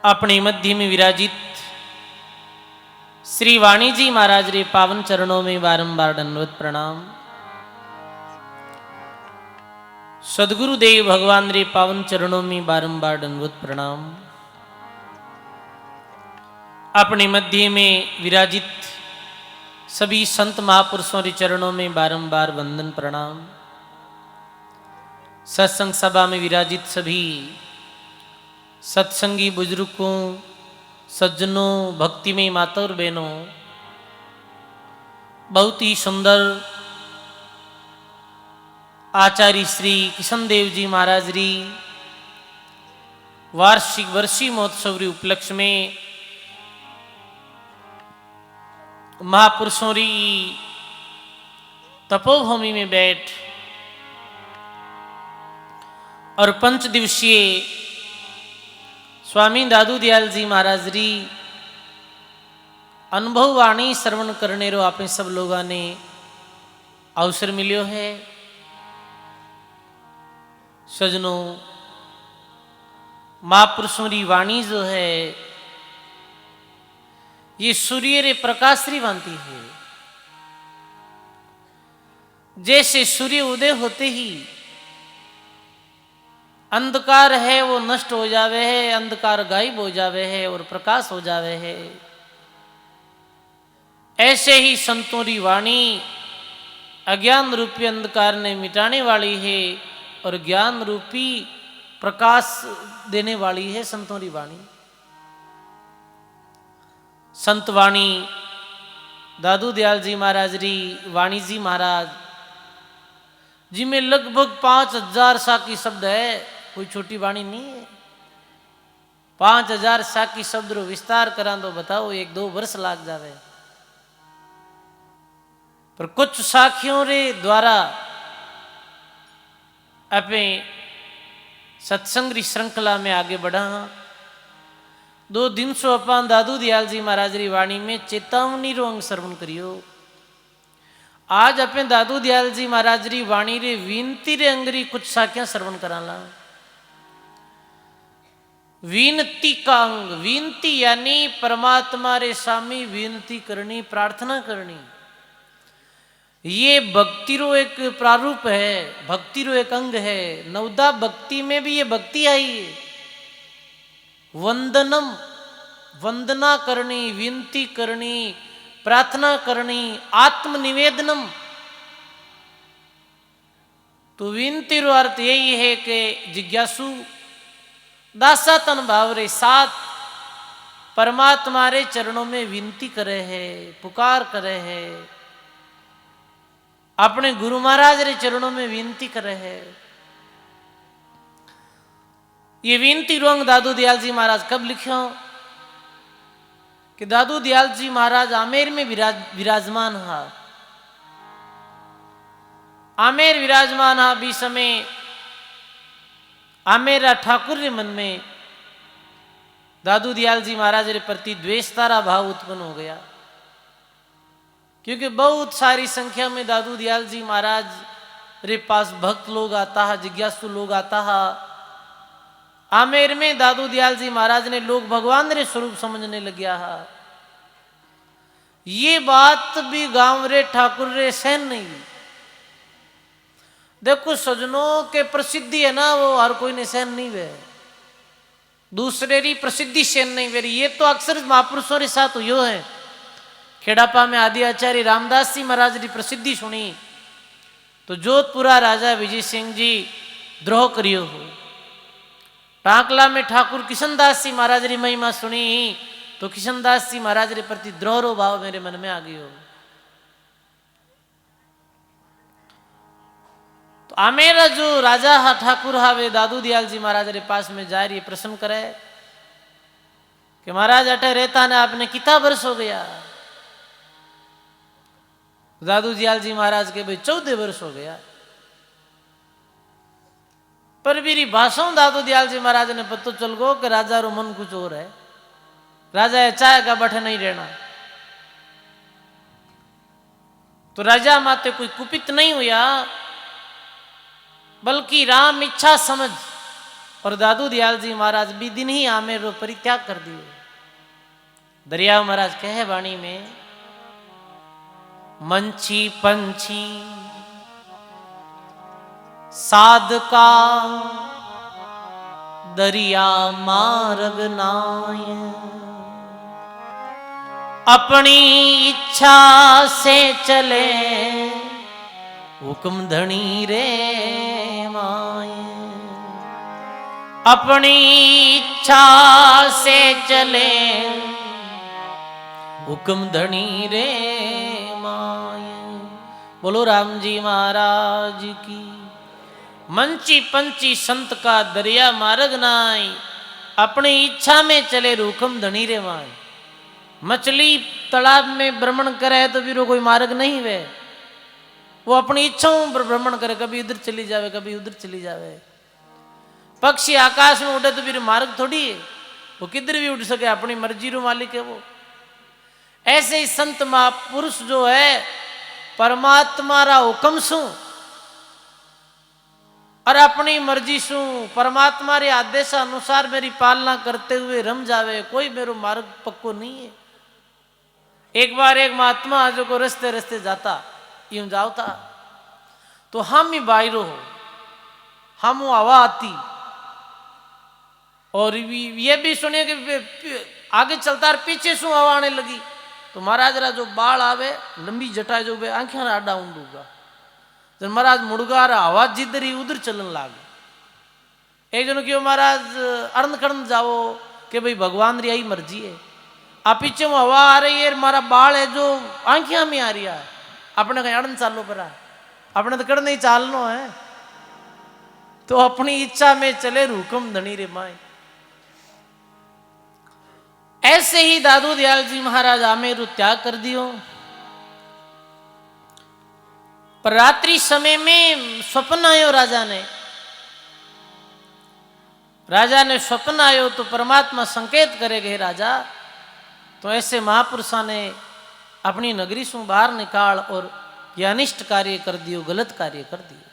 अपने मध्य में विराजित श्री वाणी जी महाराज रे पावन चरणों में बारंबार दंडवत प्रणाम। सदगुरु देव भगवान रे पावन चरणों में बारंबार दंडवत प्रणाम। अपने मध्य में विराजित सभी संत महापुरुषों के चरणों में बारंबार वंदन प्रणाम। सत्संग सभा में विराजित सभी सत्संगी बुजुर्गों, सज्जनों, भक्तिमय माता और बहनों, बहुत ही सुंदर आचार्य श्री किशन देव जी महाराज री वार्षिक वर्षी महोत्सव री उपलक्ष्य में महापुरुषों री तपोभूमि में बैठ और 5 दिवसीय स्वामी दादू दयाल जी महाराज री अनुभव वाणी श्रवण करने रो आप सब लोगों ने अवसर मिलियो है। सजनों, महापुरुषों री वाणी जो है ये सूर्य रे प्रकाश री भांति है। जैसे सूर्य उदय होते ही अंधकार है वो नष्ट हो जावे है, अंधकार गायब हो जावे है और प्रकाश हो जावे है, ऐसे ही संतों की वाणी अज्ञान रूपी अंधकार ने मिटाने वाली है और ज्ञान रूपी प्रकाश देने वाली है संतों की वाणी। संत वाणी दादू दयाल जी महाराज री वाणी जी महाराज जिनमें लगभग 5000 साकी शब्द है, कोई छोटी वाणी नहीं है। 5000 साकी शब्द रो विस्तार करा तो बताओ 1-2 वर्ष लाग जावे। पर कुछ साखियों रे द्वारा अपने सत्संग री श्रृंखला में आगे बढ़ा। 2 दिन सो अपन दादू दयाल जी महाराज री वाणी में चेतावनी रो अंग श्रवण करियो। आज अपने दादू दयाल जी महाराज री वाणी रे विनती रे अंगरी कुछ साखियां श्रवण कराला। विनती का अंग, विनती यानी परमात्मा रे सामी विनती करनी, प्रार्थना करनी। ये भक्ति रो एक प्रारूप है, भक्ति रो एक अंग है। नवदा भक्ति में भी ये भक्ति आई है। वंदनम, वंदना करनी, विनती करनी, प्रार्थना करनी, आत्मनिवेदनम। तो विनती रो अर्थ यही है कि जिज्ञासु दासातन भाव रे साथ परमात्मा रे चरणों में विनती करे है, पुकार करे है, अपने गुरु महाराज रे चरणों में विनती करे है। ये विनती रोंग दादू दयाल जी महाराज कब लिखो कि दादू दयाल जी महाराज आमेर में विराजमान हा। आमेर विराजमान हा भी समय आमेरा ठाकुर रे मन में दादू दयाल जी महाराज रे प्रति द्वेष तारा भाव उत्पन्न हो गया, क्योंकि बहुत सारी संख्या में दादू दयाल जी महाराज रे पास भक्त लोग आता है, जिज्ञासु लोग आता है। आमेर में दादू दयाल जी महाराज ने लोग भगवान रे स्वरूप समझने लग गया है। ये बात भी गांव रे ठाकुर रे सहन नहीं। देखो सजनों के प्रसिद्धि है ना, वो हर कोई ने सहन नहीं वे, दूसरे री प्रसिद्धि सहन नहीं वे। ये तो अक्सर महापुरुषों के साथ हुई है। खेड़ापा में आदि आचार्य रामदास जी महाराज की प्रसिद्धि सुनी तो जोधपुरा राजा विजय सिंह जी द्रोह करियो हो। टाकला में ठाकुर किशनदास जी महाराज री महिमा सुनी तो किशनदास जी महाराज रे प्रति द्रोह रो भाव मेरे मन में आ गयो। तो आमेरा जो राजा हा, ठाकुर हा, वे दादू दयाल जी महाराज रे पास में जा रही प्रश्न करे कि महाराज अटे रहता ने आपने कितना वर्ष हो गया। दादू दयाल जी महाराज के भाई 14 वर्ष हो गया। पर मेरी भाषण दादू दयाल जी महाराज ने पतो चल गो कि राजा रो मन कुछ और है। राजा चाहेगा बैठे नहीं रहना। तो राजा माते कोई कुपित नहीं हुआ, बल्कि राम इच्छा समझ और दादू दयाल जी महाराज भी दिन ही आमेर रो परित्याग कर दियो। दरिया महाराज कहे वाणी में, मंची पंछी साधका दरिया मार्ग नाय, अपनी इच्छा से चले हुक्म धनी रे माय, अपनी इच्छा से चले हुक्म धनी रे माय। बोलो राम जी महाराज की। मंची पंची संत का दरिया मार्ग नाय, अपनी इच्छा में चले हुक्म धनी रे माय। मछली तालाब में भ्रमण करे तो फिर कोई मार्ग नहीं वे, वो अपनी इच्छाओं पर भ्रमण करे, कभी इधर चली जावे कभी उधर चली जावे। पक्षी आकाश में उड़े तो फिर मार्ग थोड़ी है, वो किधर भी उड़ सके, अपनी मर्जी रो मालिक है वो। ऐसे ही संत महापुरुष जो है परमात्मा रा हुक्म सु और अपनी मर्जी सु परमात्मा रे आदेश अनुसार मेरी पालना करते हुए रम जावे, कोई मेरो मार्ग पक्को नहीं है। एक बार एक महात्मा जो को रस्ते रस्ते जाता यूं जाता तो हम ही बाहरो हो, हम हवा आती और ये भी सुनिए कि आगे चलता और पीछे सु हवा आने लगी तो महाराज रा जो बाल आवे लंबी जटा जो बे आंखें आडा ऊंडूगा, जब महाराज मुड़गा आवाज जिधर ही उधर चलन लागे। एक जन क्यों महाराज अर्ण कर्ण जाओ कि भाई भगवान री आई मर्जी है, आप पीछे हवा आ रही है, मारा बाल है जो आंखिया में आ रही है, अपने कहीं अड़न चालो परा, अपने तो कड़ नहीं चालनो है, तो अपनी इच्छा में चले हुक्म धनी रे माए। ऐसे ही दादू दयाल जी महाराज आमेरु त्याग कर दियो। पर रात्रि समय में स्वप्न आयो राजा ने स्वप्न आयो तो परमात्मा संकेत करे गए राजा, तो ऐसे महापुरुषा ने अपनी नगरी से बाहर निकाल और यह अनिष्ट कार्य कर दियो, गलत कार्य कर दियो।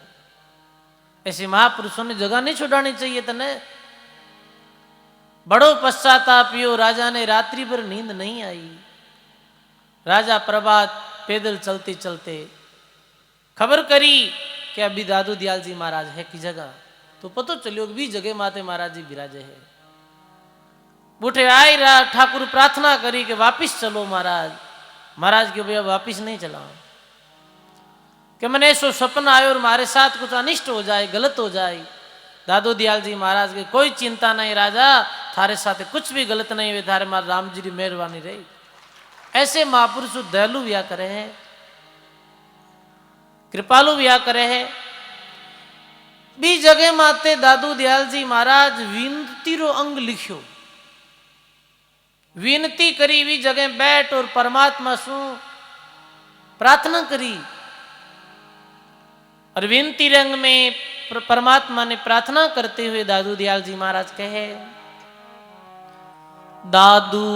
ऐसे महापुरुषों ने जगह नहीं छुड़ानी चाहिए तने। बड़ो पश्चाताप यो, राजा ने रात्रि भर नींद नहीं आई। राजा प्रभात पैदल चलते चलते खबर करी कि अभी दादू दयाल जी महाराज है की जगह, तो पतो चलियो कि भी जगह माते महाराज जी विराजे है। बूठे आई रहा ठाकुर प्रार्थना करी कि वापिस चलो महाराज। महाराज के भैया वापिस नहीं चला कि मैंने ऐसो स्वप्न आयो और हमारे साथ कुछ अनिष्ट हो जाए, गलत हो जाए। दादू दयाल जी महाराज के कोई चिंता नहीं राजा, थारे साथ कुछ भी गलत नहीं हुए, थारे मार राम जी की मेहरबानी रही। ऐसे महापुरुष दयालु व्या करे हैं, कृपालु व्या करे हैं। बी जगह माते दादू दयाल जी महाराज विनती रो अंग लिखियो, विनती करी भी जगह बैठ और परमात्मा सु प्रार्थना करी। और विनती रंग में परमात्मा ने प्रार्थना करते हुए दादू दयाल जी महाराज कहे, दादू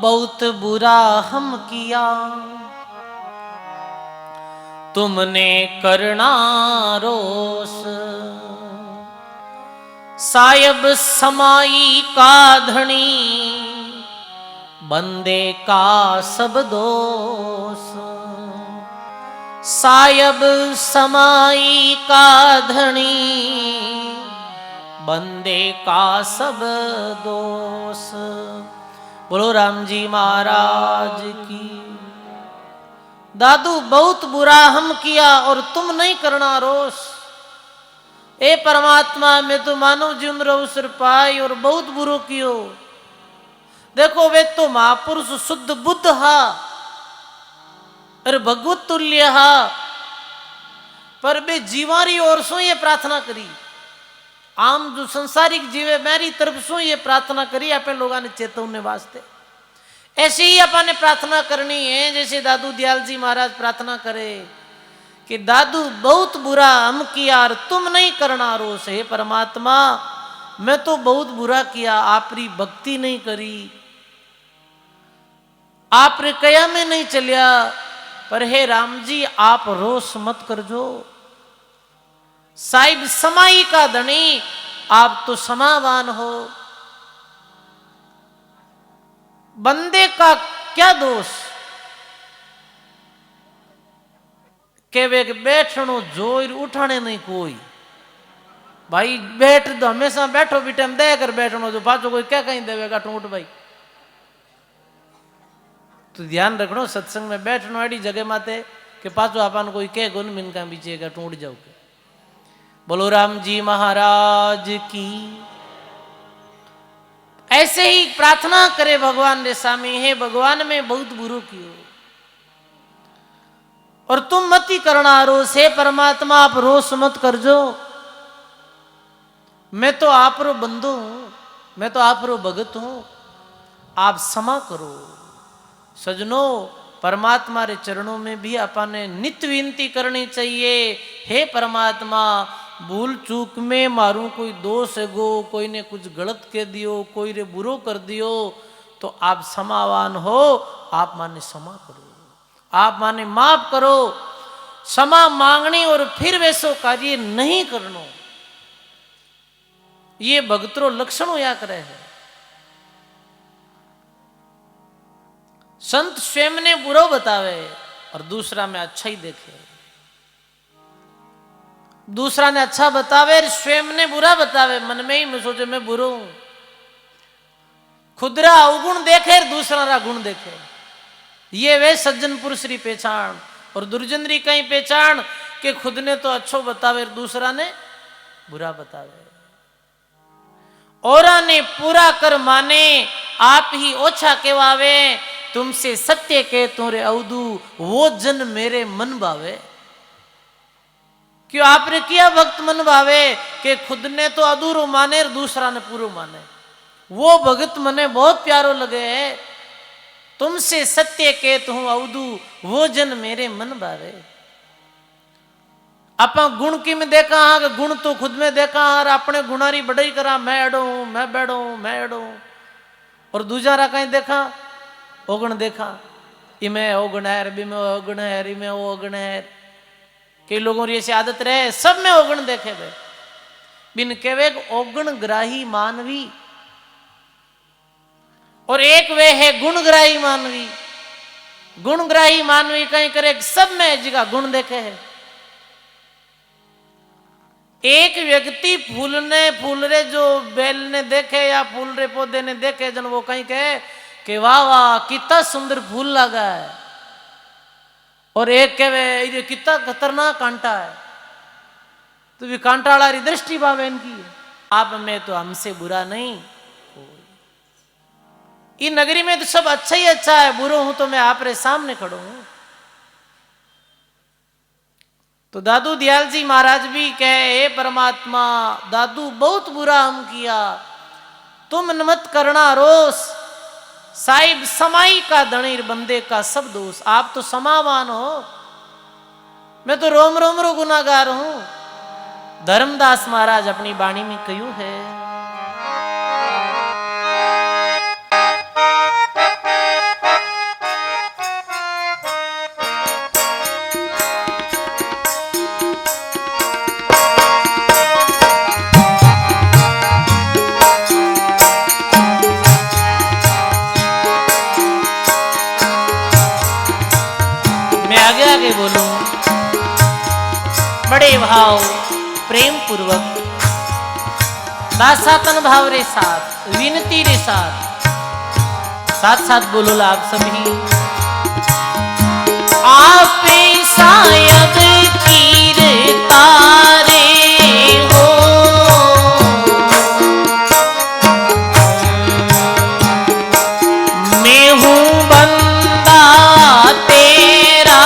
बहुत बुरा हम किया, तुमने करना रोष, सायब समाई का धनी, बंदे का सब दोष। सायब समाई का धनी, बंदे का सब दोष। बोलो राम जी महाराज की। दादू बहुत बुरा हम किया और तुम नहीं करना रोष। ए परमात्मा मैं तो मानव जीवन रो अवसर पाई और बहुत बुरो कियो। देखो वे तो महापुरुष शुद्ध बुद्ध हा और भगवत तुल्य हा, पर बे जीवारी ओर सो ये प्रार्थना करी। आम जो संसारिक जीवे मेरी तरफ सो ये प्रार्थना करी अपने लोगों ने चेतवने वास्ते। ऐसे ही अपन ने प्रार्थना करनी है जैसे दादू दयाल जी महाराज प्रार्थना करे कि दादू बहुत बुरा हम किया और तुम नहीं करना रोष। हे परमात्मा मैं तो बहुत बुरा किया, आपरी भक्ति नहीं करी, आप रे कया में नहीं चलिया, पर हे राम जी आप रोष मत कर जो। साहिब समाई का धनी आप तो समावान हो। बंदे का क्या दोष के वे बैठनो जोर उठाने नहीं कोई। भाई बैठ तो हमेशा बैठो भी टाइम दे कर बैठनो, जो पाचो कोई क्या कहीं देवेगा टूट भाई। तो ध्यान रखनो सत्संग में बैठनो एडी जगह माते कि पाचो अपन कोई कह गुन मिनका बीचे का टूट जाओ के। बोलो राम जी महाराज की। ऐसे ही प्रार्थना करे भगवान रे सामी, हे भगवान में बहुत बुरो कियो और तुम मत ही करना रोष। हे परमात्मा आप रोष मत कर जो, मैं तो आप रो बंदो हूं, मैं तो आप रो भगत हूं, आप क्षमा करो। सजनों परमात्मा रे चरणों में भी अपन ने नित्य विनती करनी चाहिए। हे परमात्मा भूल चूक में मारू कोई दोष है गो, कोई ने कुछ गलत कह दियो, कोई रे बुरो कर दियो, तो आप क्षमावान हो, आप माने क्षमा करो, आप माने माफ करो। क्षमा मांगनी और फिर वैसो कार्य नहीं करनो, ये भगतरो लक्षणों या करे है। संत स्वयं ने बुरो बतावे और दूसरा में अच्छा ही देखे, दूसरा ने अच्छा बतावे और स्वयं ने बुरा बतावे, मन में ही मैं सोचे मैं बुरो हूं। खुदरा अवगुण देखे और दूसरा रा गुण देखे, ये वे सज्जन पुरुष री पहचान। और दुर्जन री कहीं पहचान कि खुद ने तो अच्छो बतावे और दूसरा ने बुरा बतावे। औरा ने पूरा कर माने आप ही ओछा केवावे, तुमसे सत्य के तोरे अवधु वो जन मेरे मन भावे। क्यों आपने किया भक्त मन भावे कि खुद ने तो अधूरो माने और दूसरा ने पूरो माने, वो भगत मने बहुत प्यारो लगे है। तुमसे सत्य कहत हूं अवधु वो जन मेरे मन भावे। अपा गुण की में देखा हाँ कि गुण तो खुद में देखा और अपने गुणारी बढ़ाई करा, मैं एडो हूं, मैं बैडो हूं, मैं एडो हूं। और दूजा रा कहीं देखा ओगण देखा, इमे ओगण है, बी में ओगण है, इमे ओगण है। कई लोगों की ऐसी आदत रहे सब में ओगण देखे वे, बिन केवे ओगण ग्राही मानवी और एक वे है गुणग्राही मानवी। गुणग्राही मानवी कहीं करे सब में जिका गुण देखे है। एक व्यक्ति फूल रे जो बेल ने देखे या फूल रे पौधे ने देखे जन वो कहीं कहे कि वाह वाह कितना सुंदर फूल लगा है, और एक कहे ये कितना खतरनाक कांटा है, तो भी कांटा वाला दृष्टि भावे इनकी। आप में तो हमसे बुरा नहीं, ये नगरी में तो सब अच्छा ही अच्छा है, बुरो हूं तो मैं आप रे सामने खड़ो हूं। तो दादू दयाल जी महाराज भी कहे हे परमात्मा दादू बहुत बुरा हम किया, तुम मत करना रोष। साहिब समाई का दणीर बंदे का सब दोष, आप तो समावान हो, मैं तो रोम रोम रो गुनागार हूं। धर्मदास महाराज अपनी वाणी में कह्यू है, आगे बोलूं बड़े भाव प्रेम पूर्वक दासातन भाव रे साथ विनती रे साथ साथ बोलो आप सभी। आप शायद तीर तारे हो, मैं हूं बंदा तेरा,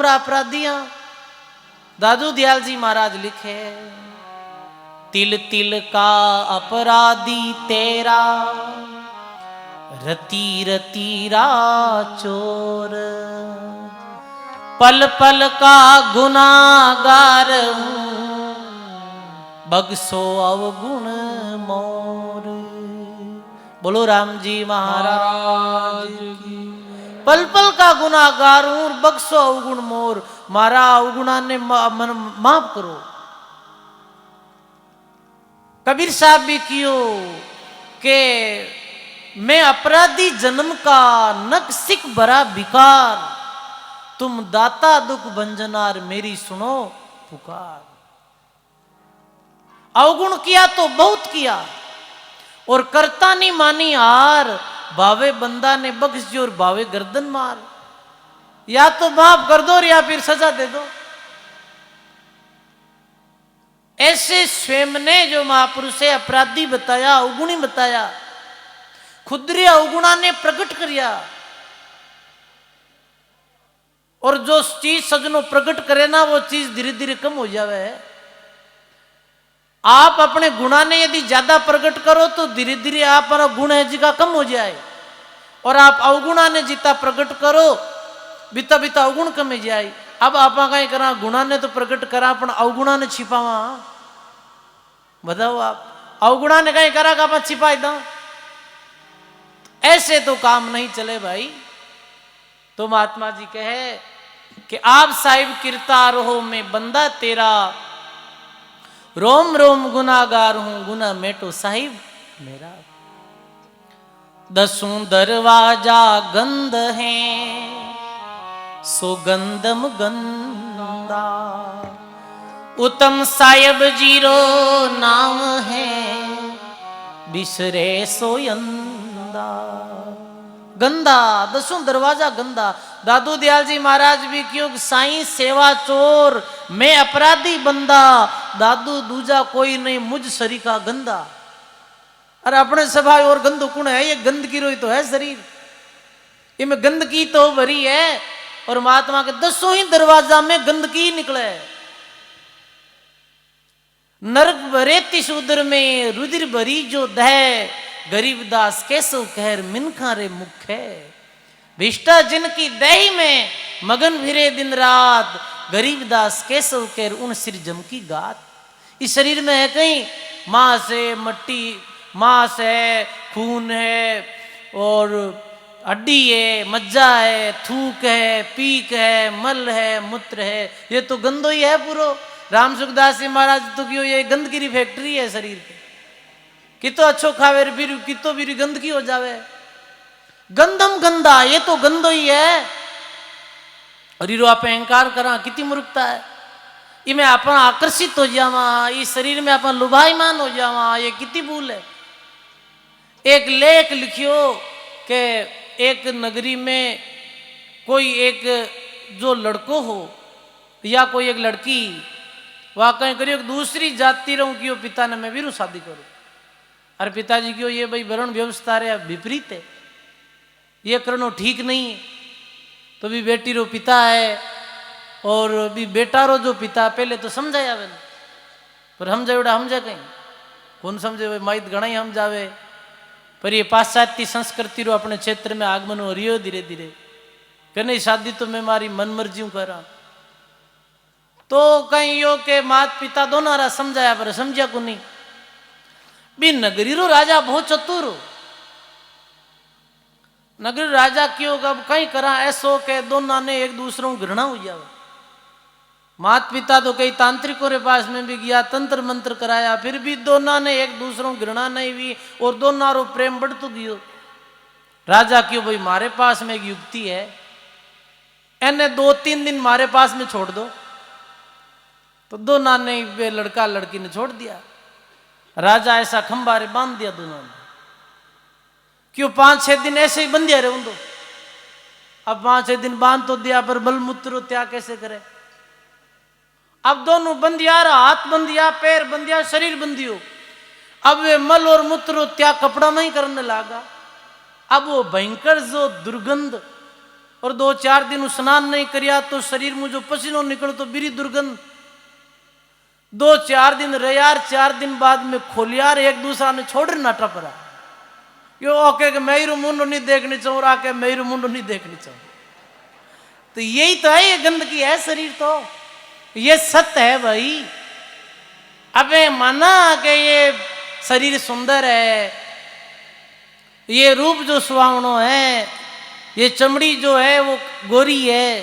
पूरा अपराधियां। दादू दयाल जी महाराज लिखे, तिल तिल का अपराधी तेरा, रति रति रा चोर, पल पल का गुनाहगार हूं, बगसो अवगुण मोर। बोलो राम जी महाराज की। पल पल का गुनाहगार हूं, बगसो अवगुण मोर। मारा अवगुणा ने माफ करो। कबीर साहब भी कियो के मैं अपराधी जन्म का, नक सिख भरा भिकार, तुम दाता दुख भंजनार, मेरी सुनो पुकार। अवगुण किया तो बहुत किया, और करता नहीं मानी हार, भावे बंदा ने बख्श दियो और भावे गर्दन मार। या तो माफ कर दो और या फिर सजा दे दो। ऐसे स्वयं ने जो महापुरुष है अपराधी बताया, अवगुणी बताया, खुदरे अवगुणा ने प्रकट करिया। और जो चीज सजनों प्रकट करे ना, वो चीज धीरे धीरे कम हो जावे। आप अपने गुणा ने यदि ज्यादा प्रकट करो तो धीरे धीरे आप गुण है जी का कम हो जाए, और आप अवगुणा ने जितना प्रकट करो बीता बीता अवगुण कम हो जाए। अब आप कहीं करा, गुणा ने तो प्रकट करा पण अवगुणा ने छिपावा। बताओ आप, अवगुणा ने कहीं करा आप छिपाई दो, ऐसे तो काम नहीं चले भाई। तो महात्मा जी कहे कि आप साहिब किरता रहो, मैं बंदा तेरा, रोम रोम गुनागार हूं, गुना मेटो साहिब मेरा। दसों दरवाजा गंद है, सुगंधम गंदा, उत्तम साहिब जीरो नाम है, बिसरे सोयंदा। गंदा, दसों दरवाजा गंदा। दादू दयाल जी महाराज भी क्यों, साईं सेवा चोर, मैं अपराधी बंदा, दादू दूजा कोई नहीं, मुझ सरी का गंदा। अरे अपने सभा और गंद कुण है, ये गंद की रोई तो है शरीर, ये में गंदगी तो भरी है। और महात्मा के दसों ही दरवाजा में गंदगी निकले। नरक भरे तिस उदर में, रुधिर भरी जो दह, गरीबदास कैसो कहर मिनखा रे मुख है। भिष्टा जिनकी दही में मगन फिरे दिन रात, गरीबदास कैसो कहर उन सिर जम की गात। इस शरीर में है कहीं मांस है, मट्टी मांस है, खून है, और हड्डी है, मज्जा है, थूक है, पीक है, मल है, मूत्र है, ये तो गंदो ही है पूरो। राम सुखदास जी महाराज तो क्यों, ये गंदगी की फैक्ट्री है शरीर की। कितो अच्छो खावे फिर कितो भी गंदगी हो जावे। गंदम गंदा, ये तो गंदो ही है। और हीरो आप अहंकार करा, कितनी मूर्खता है। इमें आप आकर्षित हो जावा, इस शरीर में आप लुभाईमान हो जावा, ये कितनी भूल है। एक लेख लिखियो कि एक नगरी में कोई एक जो लड़को हो या कोई एक लड़की, वह कहीं करियो दूसरी जाति रहूं कि पिता ने मैं वीरू शादी करूं। अरे पिताजी क्यों, ये भाई वर्ण व्यवस्था रे विपरीत है, ये करनो ठीक नहीं है। तो भी बेटी रो पिता है और भी बेटा रो जो पिता, पहले तो समझाया वे, पर हम जाए समझे कहीं कौन समझे, माइत घना ही हम जावे। पर ये पाश्चात्य संस्कृति रो अपने क्षेत्र में आगमन हो रही हो धीरे धीरे। कहने शादी तो मैं मारी मन मर्जी करा। तो कहीं यो के मात पिता दोनों रा समझाया, पर समझा को नहीं। भी नगरी रो राजा बहुत चतुर हो। नगरी राजा क्यों कब कहीं करा ऐसो के दोनों ने एक दूसरों घृणा हो जावे। मात पिता तो कई तांत्रिकों के पास में भी गया, तंत्र मंत्र कराया, फिर भी दोनों ने एक दूसरों घृणा नहीं हुई और दोनों रो प्रेम बढ़ तो गयो। राजा क्यों, भाई मारे पास में एक युक्ति है, एने 2-3 दिन मारे पास में छोड़ दो। तो दोनों ने वे लड़का लड़की ने छोड़ दिया। राजा ऐसा खंबा रे बांध दिया दोनों ने। क्यों 5-6 दिन ऐसे ही बंधिया रहे दो। अब 5-6 दिन बांध तो दिया, पर बलमूत्र त्याग कैसे करे। अब दोनों बंदिया, हाथ बंदिया, पैर बंदिया, शरीर बंदियो। अब वे मल और मूत्र त्याग कपड़ा में ही करने लगा। अब वो भयंकर जो दुर्गंध और 2-4 दिन स्नान नहीं करिया तो शरीर में जो पसीनो निकल तो बिरी दुर्गंध। 2-4 दिन रयार, 4 दिन बाद में खोलियार, एक दूसरा ने छोड़ नाटा पड़ा। यो ओके कि मेरू मुंडो नहीं देखनी चाहूँ, आके मेरू मुंडो नहीं देखनी चाहूँ। तो यही तो है, ये गंदगी है शरीर, तो ये सत्य है भाई। अबे माना कि ये शरीर सुंदर है, ये रूप जो सुहावनो है, ये चमड़ी जो है वो गोरी है,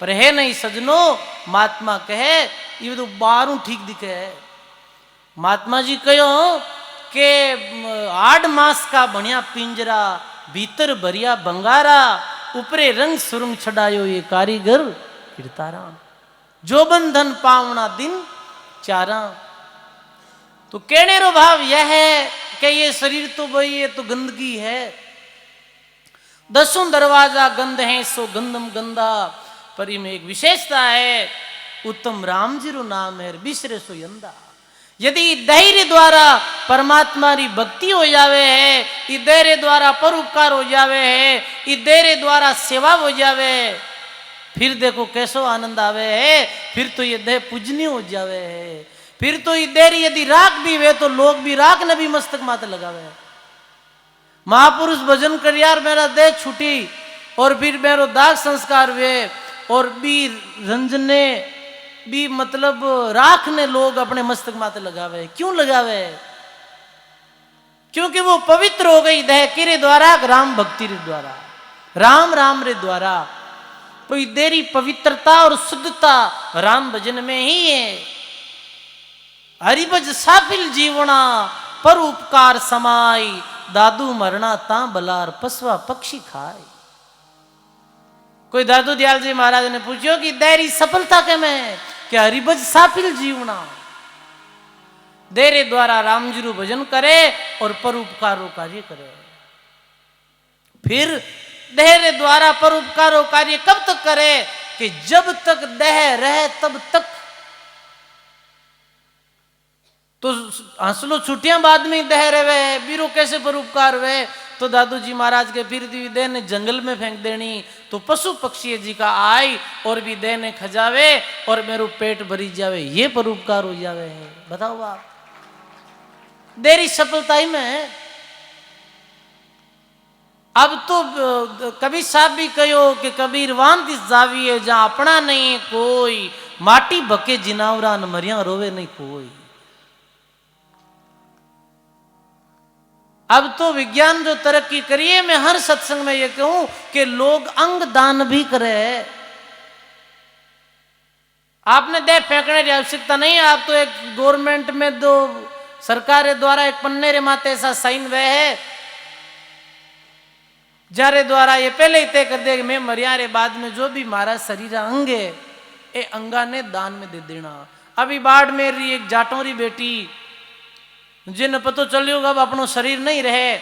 पर है नहीं सजनो। महात्मा कहे ये तो बारू ठीक दिखे है। महात्मा जी कहो के 8 मास का बढ़िया पिंजरा, भीतर भरिया बंगारा, ऊपरे रंग सुरंग छड़ायो ये कारीगर किरतारा, जो बंधन पावना दिन चारा। तो कहने रो भाव यह है कि ये शरीर तो भाई ये तो गंदगी है। 10 दरवाजा गंध है सो गंदम गंदा, पर इनमें एक विशेषता है, उत्तम राम जी रो नाम है बिसरे सो यंदा। यदि धैर्य द्वारा परमात्मा री भक्ति हो जावे है, धैर्य द्वारा परोपकार हो जावे है, धैर्य द्वारा सेवा हो जावे, फिर देखो कैसो आनंद आवे है। फिर तो ये देह पूजनी हो जावे है। फिर तो ये देर यदि राख भी वे तो लोग भी राख न भी मस्तक माते लगावे। महापुरुष भजन कर यार मेरा देह छूटी, और फिर मेरो दाग संस्कार वे, और भी रंजने भी मतलब राख ने लोग अपने मस्तक माते लगावे। क्यों लगावे? क्योंकि वो पवित्र हो गई देह किरे द्वारा, राम भक्ति रे द्वारा, राम राम रे द्वारा। तो देरी पवित्रता और शुद्धता राम भजन में ही है। हरिभज साफिल जीवना पर उपकार समाई, दादू मरना ता बलार पसवा पक्षी खाए। कोई दादू दयाल जी महाराज ने पूछो कि देरी सफलता के में क्या? हरिभज साफिल जीवना, देरे द्वारा राम जी रू भजन करे और परोपकारो कार्य करे। फिर देह द्वारा परोपकारो कार्य कब तक करे? कि जब तक देह रहे तब तक। तो हंसलो छुट्टियां बाद में देह रहे बीरो कैसे परोपकार वे? तो दादू जी महाराज के फिर भी देह ने जंगल में फेंक देनी, तो पशु पक्षी जी का आई और भी देह ने खजावे और मेरो पेट भरी जावे, ये परोपकार हो जावे है। बताओ आप, देरी सफलता ही में है। अब तो कबीर साहब भी कहो कि कबीर वान दिस जावी है जहां अपना नहीं कोई, माटी बके जिनावरा न मरिया रोवे नहीं कोई। अब तो विज्ञान जो तरक्की करिए, मैं हर सत्संग में ये कहूं कि लोग अंग दान भी करे। आपने देह फेंकने की आवश्यकता नहीं है। आप तो एक गवर्नमेंट में दो सरकार द्वारा एक पन्ने रे माते ऐसा साइन वे है जारे द्वारा ये पहले ही तय कर दे कि मैं मरिया रे बाद में जो भी हमारा शरीर अंग है ये अंगा ने दान में दे देना। अभी बाढ़ में रही एक जाटों री बेटी जिन पतो चलियो अब अपनो शरीर नहीं रहे,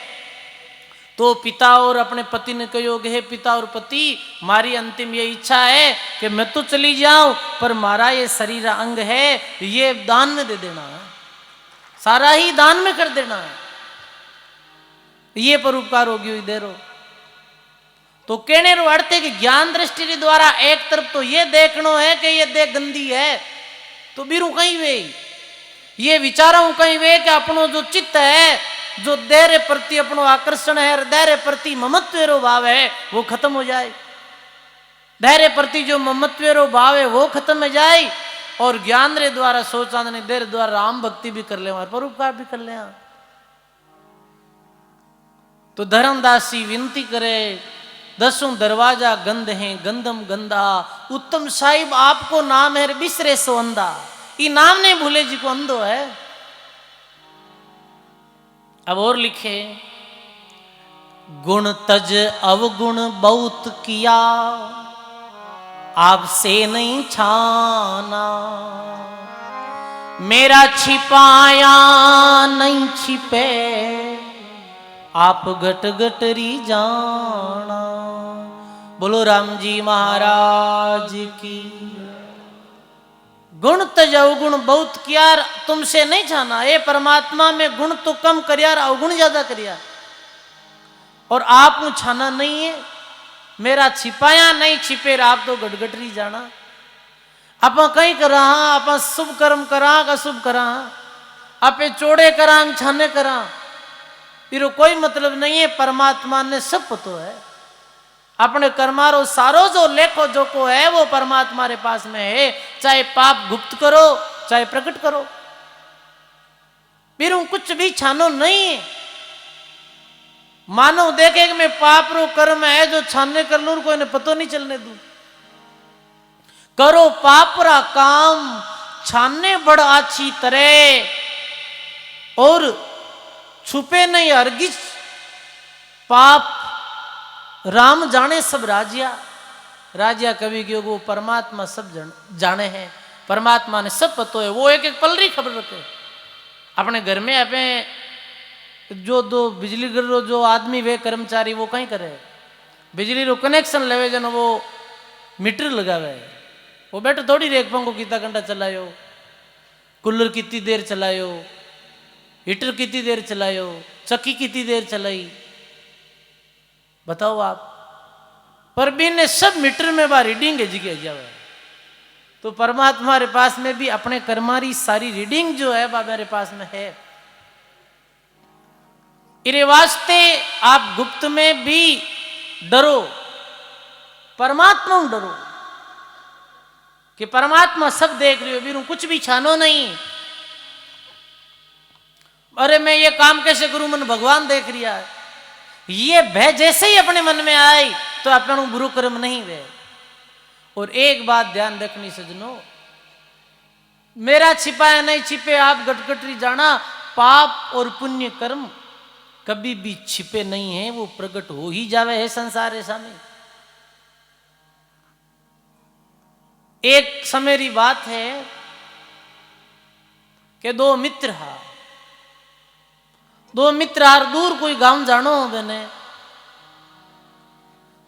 तो पिता और अपने पति ने कहो हे पिता और पति, मारी अंतिम ये इच्छा है कि मैं तो चली जाऊं पर मारा ये शरीर अंग है ये दान में दे देना है, सारा ही दान में कर देना है, ये परोपकार होगी हुई देरो। तो कहने रो अर्थ है कि ज्ञान दृष्टि के द्वारा एक तरफ तो ये देखना है कि ये देह गंदी है, तो बीरू कहीं वे ये विचारों कहीं वे कि अपनो जो चित्त है, जो देह प्रति अपनो आकर्षण है, देह प्रति ममत्व भाव है वो खत्म हो जाए। देह प्रति जो ममत्व भाव है वो खत्म हो जाए, और ज्ञान रे द्वारा सोचा देर द्वारा राम भक्ति भी कर ले और परोपकार भी कर ले। तो धर्मदासी विनती करे, 10 दरवाजा गंध है गंदम गंदा, उत्तम साहिब आपको नाम है बिसरे सो अंधा। ये नाम नहीं भूले जी को अंधो है। अब और लिखे, गुण तज अवगुण बहुत किया, आपसे नहीं छाना, मेरा छिपाया नहीं छिपे, आप घट घटरी जाना। बोलो राम जी महाराज की। गुण तज अवगुण बहुत किया, तुमसे नहीं जाना। ये परमात्मा में गुण तो कम करिया, अवगुण ज्यादा करिया, और आप छाना नहीं है। मेरा छिपाया नहीं छिपे आप तो गटगटरी जाना। आप कहीं करा आप शुभ कर्म करा का शुभ करा आपे चोड़े करा छाने करा फिर कोई मतलब नहीं है। परमात्मा ने सब पतो है अपने कर्मारो सारो जो लेखो जो को है वो परमात्मा रे पास में है। चाहे पाप गुप्त करो चाहे प्रकट करो फिर कुछ भी छानो नहीं है। मानव देखे कि मैं पाप रो कर्म है जो छानने कर लू कोई ने पतो नहीं चलने दू। करो पाप रा काम छानने बड़ अच्छी तरह और छुपे नहीं हरगिज पाप राम जाने सब राजिया। राजिया कवि क्यों वो परमात्मा सब जाने हैं। परमात्मा ने सब पतो है। वो एक एक पल रही खबर रखे अपने घर में अपने जो दो बिजली घर रो जो आदमी वे कर्मचारी वो कहीं करे बिजली रो कनेक्शन लेवे जन वो मीटर लगावे वो बैठो थोड़ी रेख पंखो कितना घंटा चलायो कूलर कितनी देर चलायो हीटर कितनी देर चलायो चक्की कितनी देर चलाई बताओ आप। पर भी ने सब मीटर में बार रीडिंग है जगह जावे तो परमात्मा रे पास में भी अपने कर्मारी सारी रीडिंग जो है वह मेरे पास में है। इरे वास्ते आप गुप्त में भी डरो परमात्मा डरो कि परमात्मा सब देख रही हो भी कुछ भी छानो नहीं। अरे मैं ये काम कैसे करूं मन भगवान देख रिया है। ये भय जैसे ही अपने मन में आई तो अपन बुरु कर्म नहीं वे। और एक बात ध्यान रखनी सजनो मेरा छिपाया नहीं छिपे आप गटगटरी जाना। पाप और पुण्य कर्म कभी भी छिपे नहीं है वो प्रकट हो ही जावे है संसार ऐसा में। एक समय बात है कि दो मित्र हार दूर कोई गांव जानो हो बने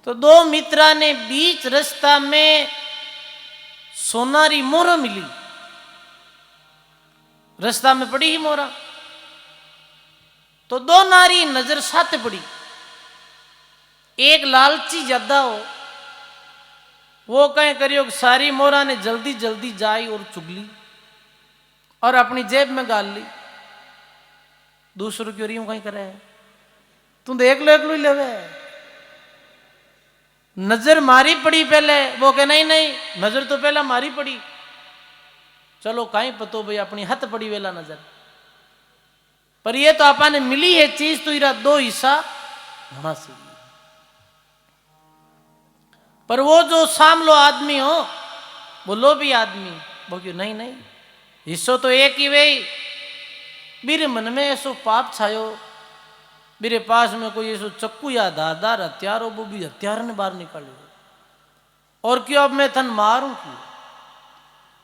तो दो मित्रा ने बीच रास्ता में सोनारी मोरा मिली। रास्ता में पड़ी ही मोरा तो दो नारी नजर साथ पड़ी। एक लालची ज्यादा हो वो कहीं करियो सारी मोरा ने जल्दी जल्दी जाई और चुगली और अपनी जेब में गाल ली। दूसरों क्यों रही कहीं करे तुम देख लो एक लो लेवे नजर मारी पड़ी पहले वो कह नहीं नहीं नजर तो पहला मारी पड़ी चलो कहीं पतो भाई अपनी हथ पड़ी वेला नजर पर ये तो आपा ने मिली है चीज तो इरा दो हिस्सा होना चाहिए। पर वो जो सामलो आदमी हो वो लोभी आदमी वो क्यों नहीं नहीं हिस्सों तो एक ही वे। मेरे मन में ऐसो पाप छायो मेरे पास में कोई ऐसो चक्कू या धारदार हथियार हो वो भी हथियार ने बाहर निकालो और क्यों अब मैं थन मारूं क्यों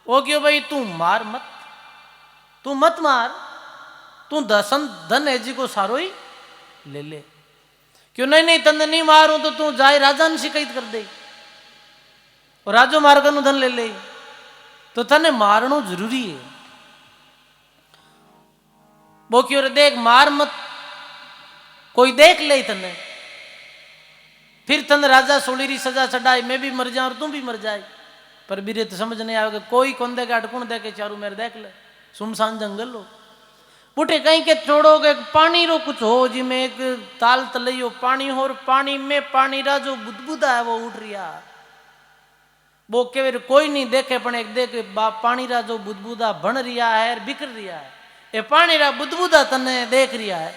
वो क्यों भाई तू मार मत तू मत मार तू दसन धन है जी को सारो ही ले ले क्यों नहीं नहीं तंद नहीं मारूं तो तू जाए राजा ने शिकायत कर दे और राजो मारकर धन ले ले तो तने मारनो जरूरी है। वो क्यों देख मार मत कोई देख ले तने फिर तन राजा सोली री सजा चढ़ाई मैं भी मर जाऊं और तुम भी मर जाए पर बीरे तो समझ नहीं आएगा कोई कौन देगा अटकुण दे के चारू मेरे देख ले सुमसान जंगल लो पुटे कहीं के छोड़ोगे पानी रो कुछ हो जिमें एक ताल तलइयो पानी हो और पानी में पानी रा जो बुदबुदा है वो उठ रिया वो के कोई नहीं देखे पण एक देख पानी रा जो बुदबुदा बन रिया है बिखर रिया है ये पानी रा बुदबुदा तने देख रिया है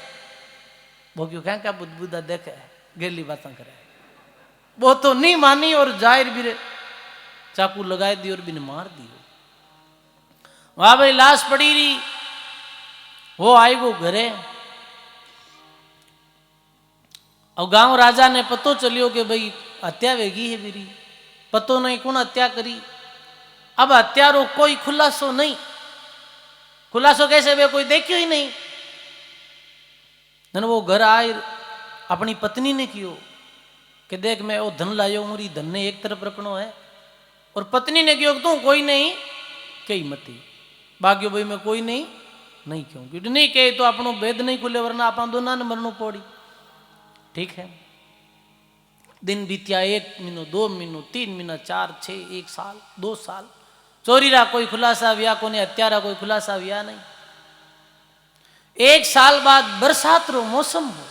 वो क्यों कहें क्या बुदबुदा देखे गेली बातें करे वो तो नहीं मानी और जाहिर भी चाकू लगाए दी और भी मार दी। वहां भाई लाश पड़ी रही वो आई वो घरे और गांव राजा ने पतो चलियो कि भाई हत्या वेगी है मेरी पतो नहीं कौन हत्या करी। अब हत्या रो कोई खुलासो नहीं खुलासो कैसे वे कोई देखियो ही नहीं। वो घर आए अपनी पत्नी ने कियो कि देख मैं वो धन लायो मुरी धन ने एक तरफ रखनो है और पत्नी ने कियो तू कोई नहीं कही मती बाकी भाई मैं कोई नहीं क्यों क्योंकि नहीं कहे तो अपनो भेद नहीं खुले वरना अपन दोनों ने मरनो पड़ी ठीक है। दिन बीतिया 1 महीनो 2 महीनो 3 महीना 4 6 1 साल 2 साल चोरी रा कोई खुलासा हुआ कोने हत्यारा कोई खुलासा हुआ नहीं। 1 साल बाद बरसात रो मौसम हो,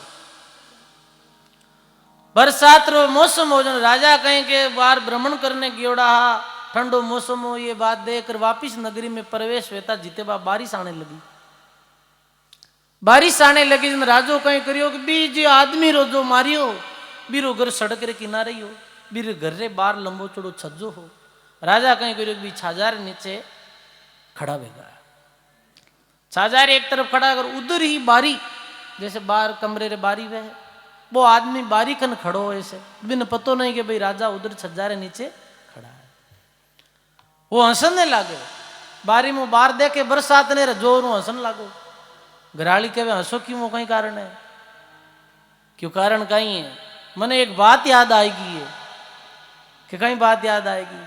बरसात रो मौसम हो जन राजा कहें के बाहर भ्रमण करने गियोड़ा ठंडो मौसम हो ये बात देखकर वापिस नगरी में प्रवेश होता जीते बा बारिश आने लगी। बारिश आने लगी जन राजो कहीं करियो कि बी जो आदमी रो जो मारियो बीरो घर सड़क रे किनारे ही हो बीरे घर रे बार लंबो चौड़ो छज्जो हो। राजा कहीं करियो भी छाजार नीचे खड़ा होगा। छाजार एक तरफ खड़ा कर उधर ही बारी जैसे बाहर कमरे रे बारी वह वो आदमी बारी कन खड़ो हो ऐसे बिन पतो नहीं कि भाई राजा उधर छज्जारे नीचे खड़ा है। वो हंसने लागे बारी में बाहर देखे बरसात ने जोर हंसन लागो। घराली के हंसो क्यों वो कहीं कारण है क्यों कारण कहीं है। मने एक बात याद आएगी है कि कहीं बात याद आएगी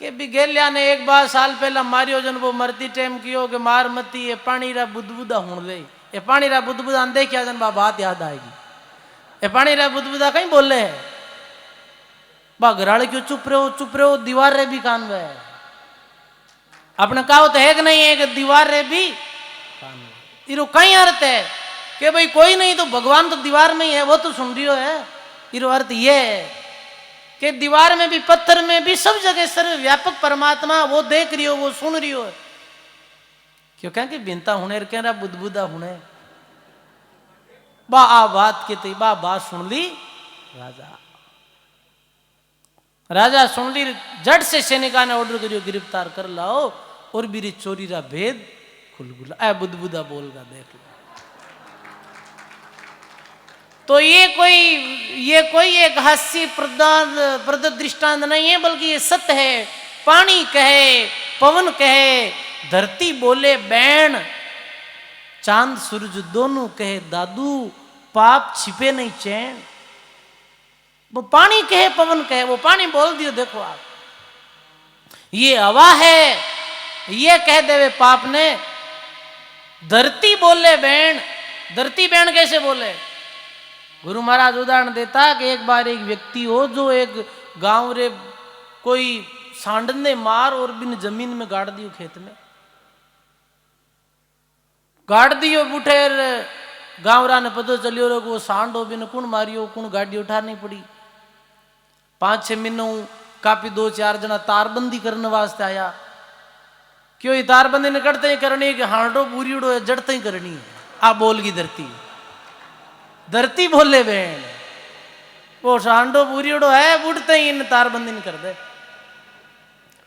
कि बिगेलिया ने एक बार साल पहला मारियो जन वो मरती टाइम कियो कि मार मती ये पानी रा बुदबुदा हुण दे ये पानी रा बुदबुदा अंदे क्या जन बात याद आएगी। ये पानी रा बुदबुदा कहीं बोले है बा घराले क्यों चुप रहे हो दीवार रे भी कान वे अपने कहा तो है कि नहीं है कि दीवार रे भी कान वे इरो कहीं अर्थ है कि भाई कोई नहीं तो भगवान तो दीवार में ही है वो तो सुन रही है। इरो अर्थ ये है कि दीवार में भी पत्थर में भी सब जगह सर्वव्यापक परमात्मा वो देख रही हो वो सुन रही हो क्यों कहें कि बिनता हुने कह रहा बुदबुदा हुने बा आ बात की थी बा बात सुन ली राजा सुन ली जट से सैनिका ने ऑर्डर करियो गिरफ्तार कर लाओ और मेरी चोरी रा भेद खुल गुला ए बुदबुदा बोलगा देख लो। तो ये कोई एक हास्य प्रद दृष्टांत नहीं है बल्कि ये सत्य है। पानी कहे पवन कहे धरती बोले बैण चांद सूरज दोनों कहे दादू पाप छिपे नहीं चैन। वो पानी कहे पवन कहे वो पानी बोल दियो देखो आप ये हवा है ये कह देवे पाप ने। धरती बोले बैण धरती बैण कैसे बोले गुरु महाराज उदाहरण देता कि एक बार एक व्यक्ति हो जो एक गांव रे कोई सांड ने मार और बिन जमीन में गाड़ दियो खेत में गाड़ दियो बुठेर गांवरा ने पता चलियो रो वो सांड हो बिन कुण मारियो कुण गाड़ी उठानी पड़ी। 5-6 महीनों काफी 2-4 जना तारबंदी करने वास्ते आया क्यों ये तारबंदी ने करते ही करनी है कि हांडो पूरी उड़ो जड़ते ही करनी है। आप बोलगी धरती बोले बहन वो सांडो पूरी उड़ो है बुढ़ते ही इन तारबंदी नहीं कर दे।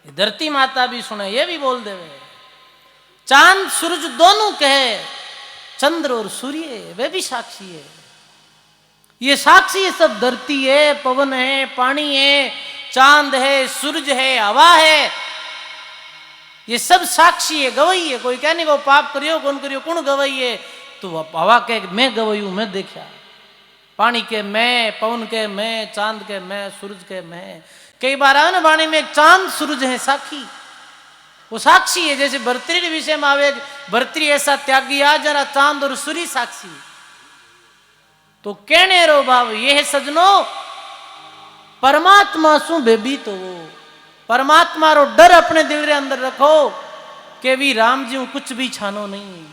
धरती माता भी सुने ये भी बोल देवे। चांद सूरज दोनों कहे चंद्र और सूर्य वे भी साक्षी है। ये साक्षी है सब धरती है पवन है पानी है चांद है सूरज है हवा है ये सब साक्षी है गवाही है। कोई कहने को पाप करियो कौन करियो कौन गवाही है तो हवा के मैं गवाही हूं मैं देखा पानी के मैं पवन के मैं चांद के मैं सूरज के मैं। कई बार आवे ना वाणी में चांद सूरज है साक्षी वो साक्षी है। जैसे भर्तृ विषय में आवे भर्तृ ऐसा त्यागी आ जरा चांद और सूर्य साक्षी। तो कहने रो भाव ये है सजनो परमात्मा सु बेबीत हो परमात्मा रो डर अपने दिल रे अंदर रखो के भी राम जी कुछ भी छानो नहीं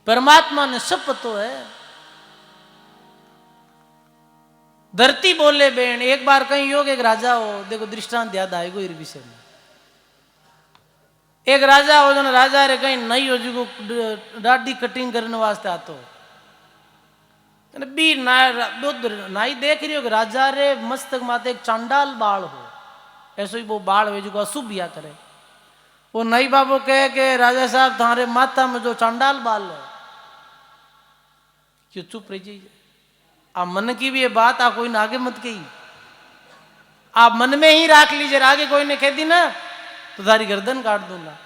परमात्मा ने सब पतो है। धरती बोले बेन एक बार कहीं योग एक राजा हो देखो दृष्टांत याद आएगो इस विषय में। एक राजा हो जन राजा रे कहीं नई हो जो दाढ़ी कटिंग करने वास्ते आतो बी नाई देख रही हो राजा रे मस्तक माते एक चांडाल बाल हो ऐसे ही वो बाल हो जो अशुभ या करे वो नई बाबू कहे कि राजा साहब तुम्हारे माथा में जो चांडाल बाल है क्यों चुप रह जाइए आप मन की भी ये बात आप कोई ने आगे मत कही आप मन में ही रख लीजिए आगे कोई ने कह दी ना तो तारी गर्दन काट दूंगा।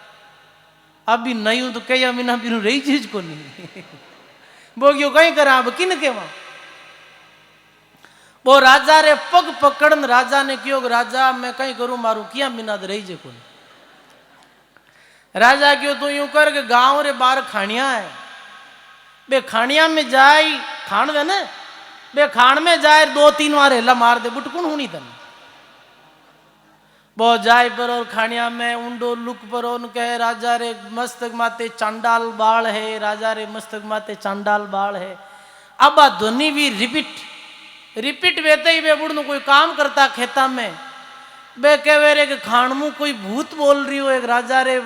अब भी नहीं हूं तो कही अमीना बिनु रही चीज को नहीं वो क्यों कहीं करा अब किन के वहां वो राजा रे पग पकड़न राजा ने क्यों राजा मैं कहीं करूं मारू किया बिना रही जे को राजा क्यों तो यूं कर के गांव रे बाहर खानिया है बे खानिया में जाई खान वे ना बे खान में जाए 2-3 बार हेला मार दे बुटकुन हुनी तन वो जाए पर और खानिया में ऊंडो लुक पर उन कहे राजा रे मस्तक माते चांडाल बाल है, राजा रे मस्तक माते चांडाल बाल है। अब आ ध्वनि भी रिपीट वेते ही वे बुढ़ कोई काम करता खेता में बे कहे रे कि खान मु कोई भूत बोल रही हो, एक राजा रे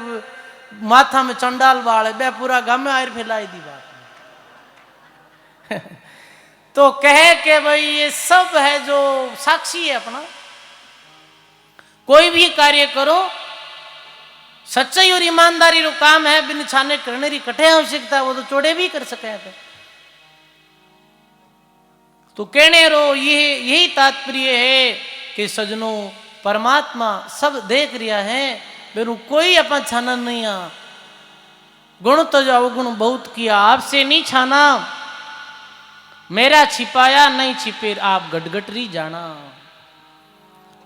माथा में चंडाल बाल है, बे पूरा गांव में आयर फैलाई दी बात तो कहे कि भाई ये सब है जो साक्षी है अपना। कोई भी कार्य करो सच्चाई और ईमानदारी रो काम है, बिन छाने करने री कठे आवश्यकता है, वो तो चोड़े भी कर सके थे। तो कहने रो यही तात्पर्य है कि सजनों परमात्मा सब देख रिया है, बेरू कोई अपन छाना नहीं आ। गुण तो जो अवगुण बहुत किया, आपसे नहीं छाना, मेरा छिपाया नहीं छिपे आप गटगटरी जाना।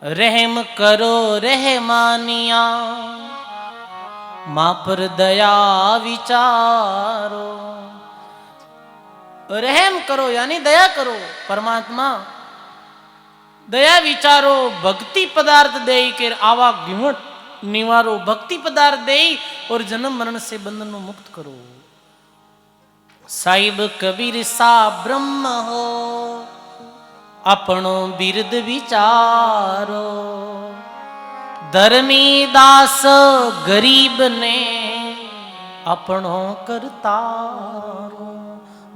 रहम करो रहमानिया, मां पर दया विचारो। रहम करो यानी दया करो, परमात्मा दया विचारो, भक्ति पदार्थ दे के आवा गिवट निवारो, भक्ति पदार्थ दे और जन्म मरण से बंधन मुक्त करो। साहिब कबीर सा ब्रह्म हो, अपनो बिरद विचारो। धर्मी दास गरीब ने अपनो करतारो।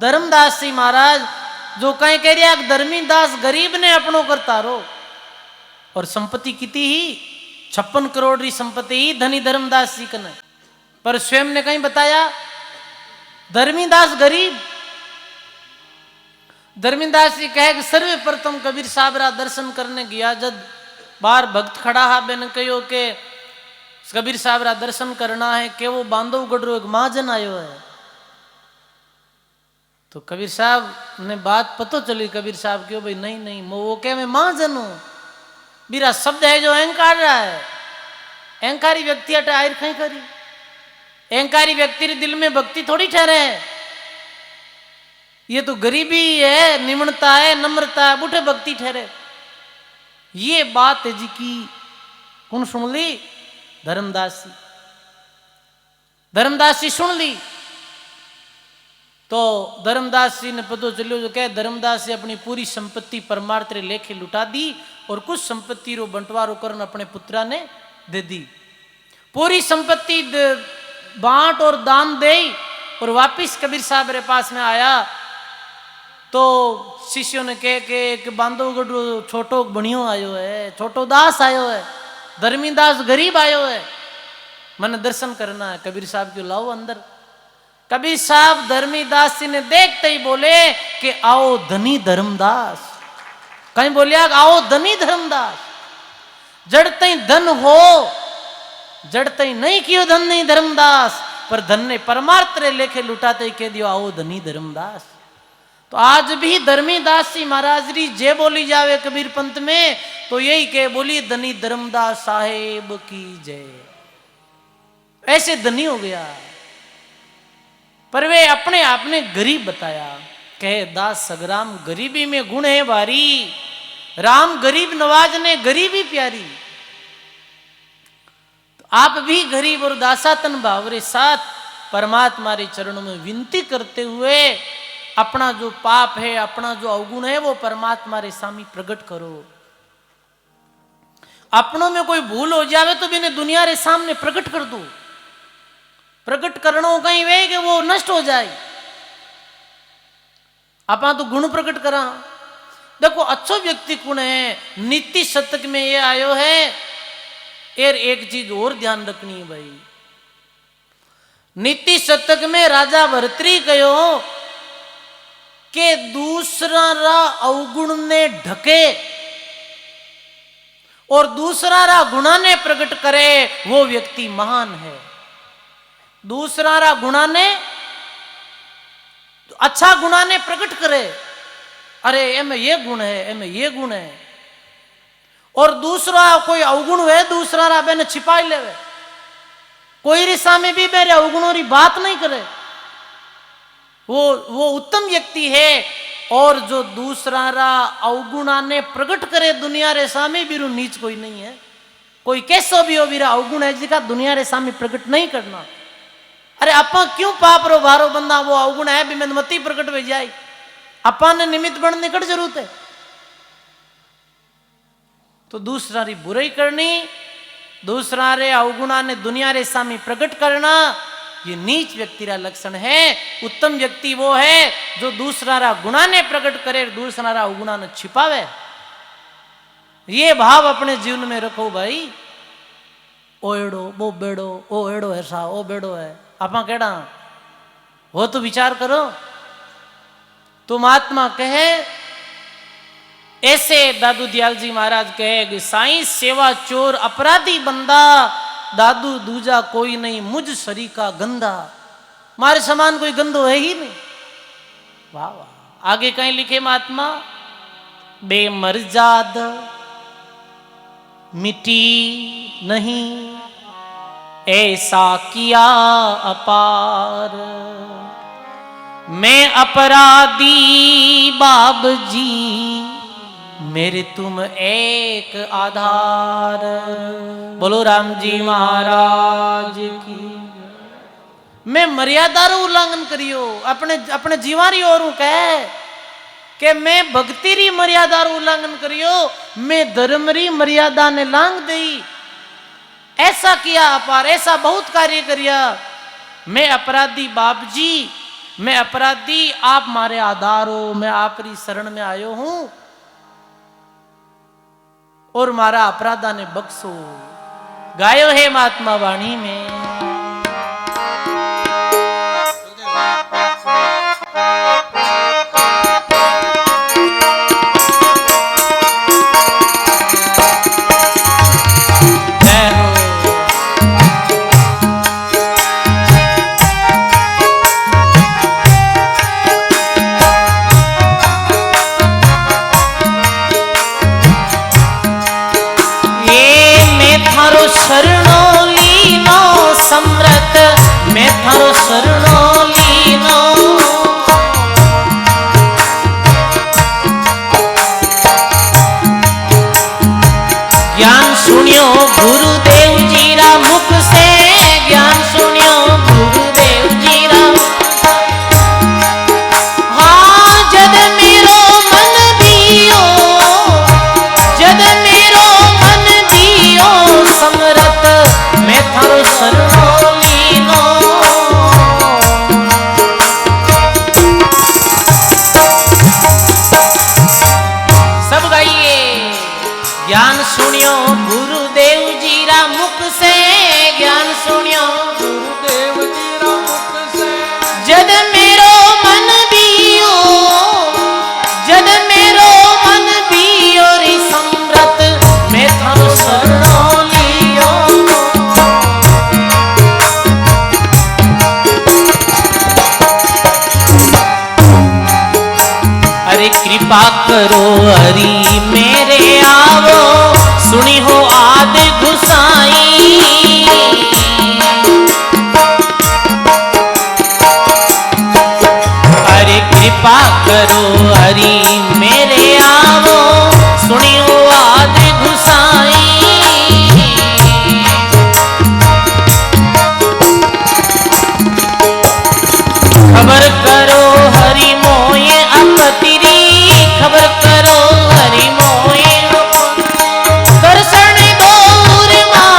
धर्मदास जी महाराज जो कहीं कह रहा धर्मी दास गरीब ने अपनो करतारो, और संपत्ति कितनी ही 56 करोड़ री संपत्ति ही धनी धर्मदास जी कने, पर स्वयं ने कहीं बताया धर्मीदास गरीब। धर्मीदास जी कहे कि सर्वप्रथम कबीर साहब रा दर्शन करने गया, जब बाहर भक्त खड़ा हा बेन कहो के कबीर साहब रा दर्शन करना है, के वो बांधवगढ़ रो एक महाजन आयो है। तो कबीर साहब ने बात पतो चली, कबीर साहब क्यों भाई नहीं नहीं वो कहे मैं महाजन हूं। मेरा शब्द है जो अहंकार रहा है, अहंकारी व्यक्ति हटा आयर कहीं करी, अहंकारी व्यक्ति के दिल में भक्ति थोड़ी ठहरे है। ये तो गरीबी है, निम्नता है, नम्रता है, बूढ़े भक्ति ठहरे। ये बात है जी की कौन सुन ली? धर्मदास जी। धर्मदास जी सुन ली तो धर्मदास जी ने पता चलो जो कहे धर्मदास जी अपनी पूरी संपत्ति परमार्थ रे लेके लुटा दी और कुछ संपत्ति रो बंटवारो करन अपने पुत्रा ने दे दी। पूरी संपत्ति बांट और दान दे और वापिस कबीर साहब रे पास में आया तो शिष्यों ने कहे कि एक बांधवगढ़ छोटो बणियो आयो है, छोटो दास आयो है, धर्मी दास गरीब आयो है, मैंने दर्शन करना है। कबीर साहब क्यों लाओ अंदर। कबीर साहब धर्मी दास जी ने देखते ही बोले कि आओ धनी धर्मदास। कहीं बोलिया आओ धनी धर्मदास। जड़ते ही धन हो, जड़ते ही नहीं कियो धन नहीं धर्मदास, पर धन ने परमार्थ रे लेके लुटाते ही कह दियो आओ धनी धर्मदास। तो आज भी धर्मी दास जी महाराज री जे बोली जावे कबीर पंथ में तो यही के बोली धनी धर्मदास साहेब की जय। ऐसे धनी हो गया, पर वे अपने आप ने गरीब बताया। कहे दास सगराम गरीबी में गुण है भारी, राम गरीब नवाज ने गरीबी प्यारी। तो आप भी गरीब और दासातन भाव रे साथ परमात्मा रे चरणों में विनती करते हुए अपना जो पाप है, अपना जो अवगुण है वो परमात्मा रे सामी प्रकट करो। अपनों में कोई भूल हो जावे तो बिने दुनिया रे सामने प्रकट कर दो। प्रकट करना कहीं वे कि वो नष्ट हो जाए। अपना तो गुण प्रकट करा। देखो अच्छो व्यक्ति कौन है, नीति शतक में ये आयो है। यार एक चीज और ध्यान रखनी है भाई, नीति शतक में राजा भर्तृ कहो कि दूसरा रा अवगुण ने ढके और दूसरा रा गुणा ने प्रकट करे वो व्यक्ति महान है। दूसरा रा गुणा ने अच्छा गुणा ने प्रकट करे, अरे एमे ये गुण है, एमे ये गुण है, और दूसरा कोई अवगुण है दूसरा रा बेने छिपाई लेवे। कोई रिसा में भी मेरे अवगुणों री बात नहीं करे, वो उत्तम व्यक्ति है। और जो दूसरा रा अवगुणा ने प्रकट करे दुनिया रे सामे बिरु नीच कोई नहीं है। कोई कैसो भी हो बीरा अवगुण है जिसका दुनिया रे सामे प्रकट नहीं करना। अरे अपा क्यों पाप रो भारो बंदा वो अवगुण है भी मैं मती प्रकट हो जाए, अपा ने निमित्त बनने की जरूरत है। तो दूसरा री बुराई करनी, दूसरा रे अवगुणा ने दुनिया रे सामे प्रकट करना, ये नीच व्यक्ति रा लक्षण है। उत्तम व्यक्ति वो है जो दूसरा रा गुणा ने प्रकट करे, दूसरा रा अवगुणा ने छिपावे। ये भाव अपने जीवन में रखो भाई। ओ एड़ो वो बेड़ो, ओ एड़ो ऐसा ओ बेड़ो है, आपा केड़ा हो तो विचार करो। तुम आत्मा कहे ऐसे दादू दयाल जी महाराज कहे कि साईं सेवा चोर अपराधी बंदा, दादू दूजा कोई नहीं मुझ सरी का गंदा। मारे समान कोई गंदो है ही नहीं। वाह वाह। आगे कहीं लिखे महात्मा, बेमर्जाद मिटी नहीं ऐसा किया अपार, मैं अपराधी बाब जी मेरे तुम एक आधार। बोलो राम जी महाराज की। मैं मर्यादा रो उल्लंघन करियो, अपने अपने जीवारी और कह कि मैं भक्ति री मर्यादा रो उल्लंघन करियो, मैं धर्म री मर्यादा ने लांग दई। ऐसा किया अपार, ऐसा बहुत कार्य करिया। मैं अपराधी बाप जी, मैं अपराधी, आप मारे आधार हो, मैं आप री शरण में आयो हूं और मारा अपराधा ने बख्शो। गायो है महात्मा वाणी में। शरणो लीनो समृत, मैं थारो शरणो लीनो। ज्ञान सुनियो गुरुदेव जी रा मुख से, ज्ञान सुनियो गुरुदेव जी रा। हाँ जद मेरो मन दियो, जद मेरो मन दियो समरत, मैं थारो शरणो लीनो। सब गाइए। ज्ञान सुनियो गुरुदेव जी रा मुख से, ज्ञान सुनियो गुरुदेव जी रा मुख से। जद मेरो मन दियो, जद मेरो मन दियो रे समरत, मैं थारो शरणो लियो। अरे कृपा करो हरि मेरे आवो, सुनी हो आद गुसाई। अरे कृपा करो हरि मेरे आवो, सुनी हो आद गुसाई। खबर करो हरि मोये अपतिरी, खबर करो हरि मोये दर्शन गौर मा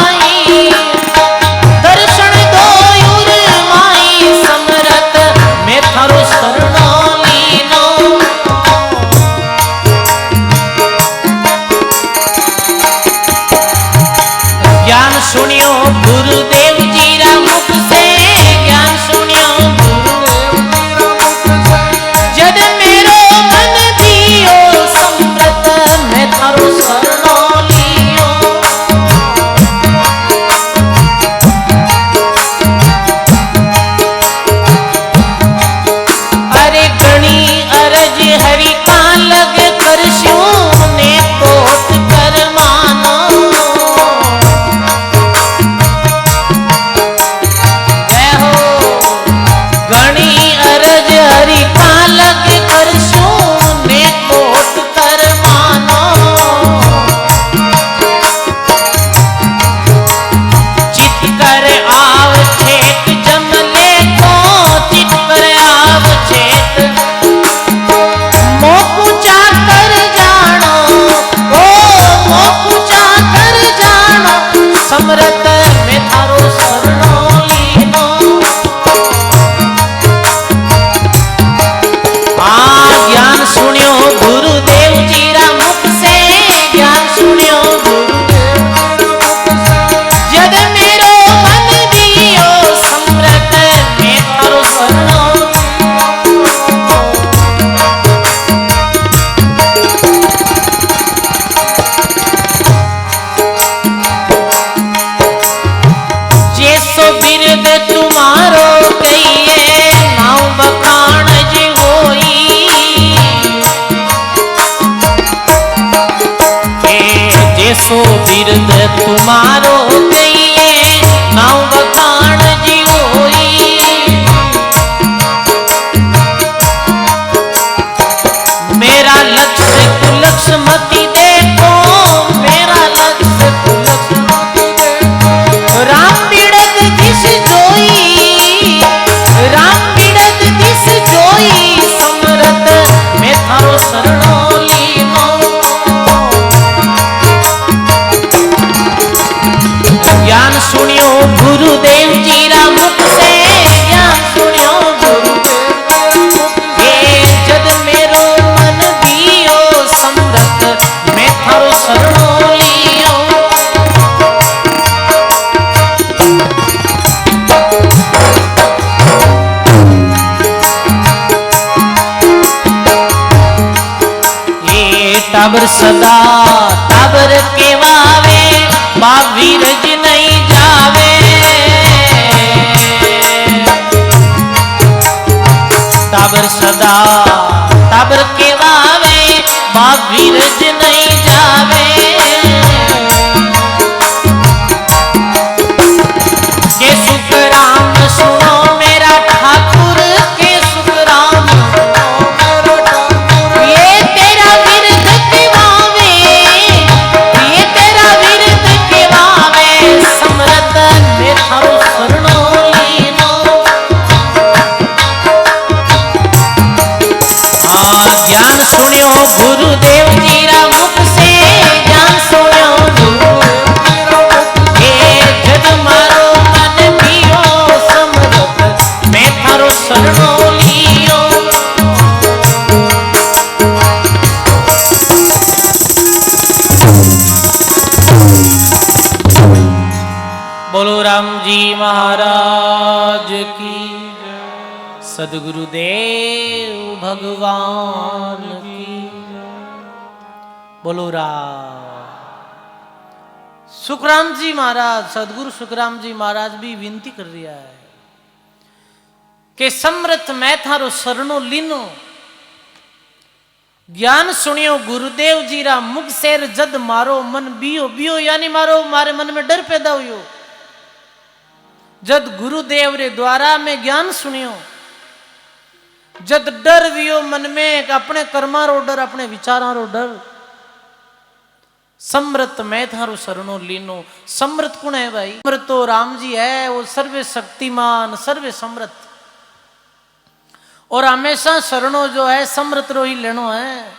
कैसो बिरद तुम्हारो कहिए नाव बखान जी होई। मेरा लक्ष्य कुलक्ष्य मति देखो, मेरा लक्ष्य कुलक्ष्य मति देखो। राम बिड़द दिस जोई, राम बिड़द दिस जोई। समरथ मैं थारो शरणो लीनो। ज्ञान सुनियो गुरुदेव जी रा मुख से, ज्ञान सुनियो गुरुदेव हे जद मेरो मन दियो। समरथ मैं थारो शरणो लियो। ये टाबर सदा टाबर केवावे, बावीर जी नहीं जावे। टाबर सदा टाबर केवावे, बावीर जी नहीं जावे। के सुख राम सुनो मेरा ठाकुर, के सुख राम सुनो मेरा ठाकुर। ये तेरा विरध केवावे, ये तेरा विरध केवावे। समरथ मैं थारो शरणो लीनो। ज्ञान सुनियो गुरुदेव जी रा मुख से, ज्ञान सुनियो गुरुदेव जी रा मुख से। जद मारो मन दियो। समरथ मैं थारो शरणो लियो। बोलो राम जी महाराज की जय। सदगुरुदेव भगवान की जय। बोलो राम। सुखराम जी महाराज, सदगुरु सुखराम जी महाराज भी विनती कर रिया है कि समरथ मैं थारो शरणो लीनो। ज्ञान सुनियो गुरुदेव जी रा मुख सेर। जद मारो मन बियो, बियो यानी मारो मारे मन में डर पैदा हुयो। जद गुरुदेव रे द्वारा में ज्ञान सुनियो, जद डर वियो मन में, अपने कर्मा रो डर, अपने विचारा रो डर। समृत मैं थारो शरणो लीनो। समृत कौन है भाई? समृत तो राम जी है, वो सर्वे शक्तिमान सर्वे समृत। और हमेशा शरणो जो है समृत रो ही लेनो है।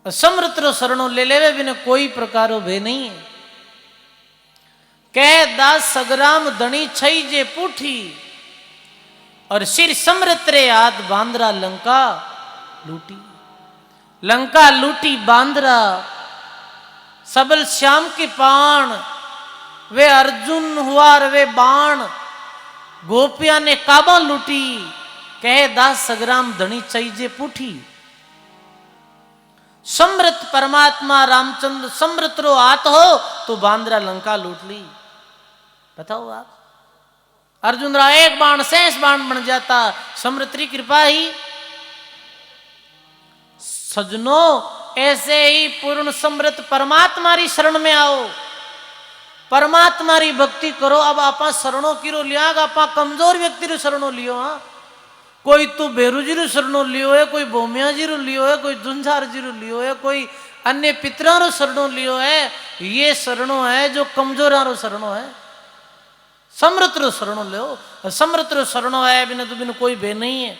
समृत रो शरणो ले लेवे बिना कोई प्रकारो भे नहीं है। कह दास सगराम धनी छई जे पूठी, और सिर समृत रे हाथ बांदरा लंका लूटी। लंका लूटी बांदरा, सबल श्याम के पाण। वे अर्जुन हुआ वे बाण, गोपिया ने काबा लूटी। कहे दास सगराम धनी चाहिए पूठी। समृत परमात्मा रामचंद्र समृत रो हाथ हो तो बांदरा लंका लूट ली। बताओ आप, अर्जुन रा एक बाण शेष बाण बन जाता। समृत की कृपा ही। सजनो ऐसे ही पूर्ण समृत परमात्मा री शरण में आओ, परमात्मा री भक्ति करो। अब आपा शरणों की रो लिया, आपा कमजोर व्यक्ति रो शरणों लियो। हाँ, कोई तो बेरू जी रो शरणों लियो है, कोई भोमिया जी रो लियो है, कोई जुंझार जी रो लियो है, कोई अन्य पितरा रो शरणों लियो है। ये शरणों है जो कमजोरा रो शरणों है। समृत रो शरणों लो। समृत रो शरणों है बिना तो बिना कोई बे नहीं है।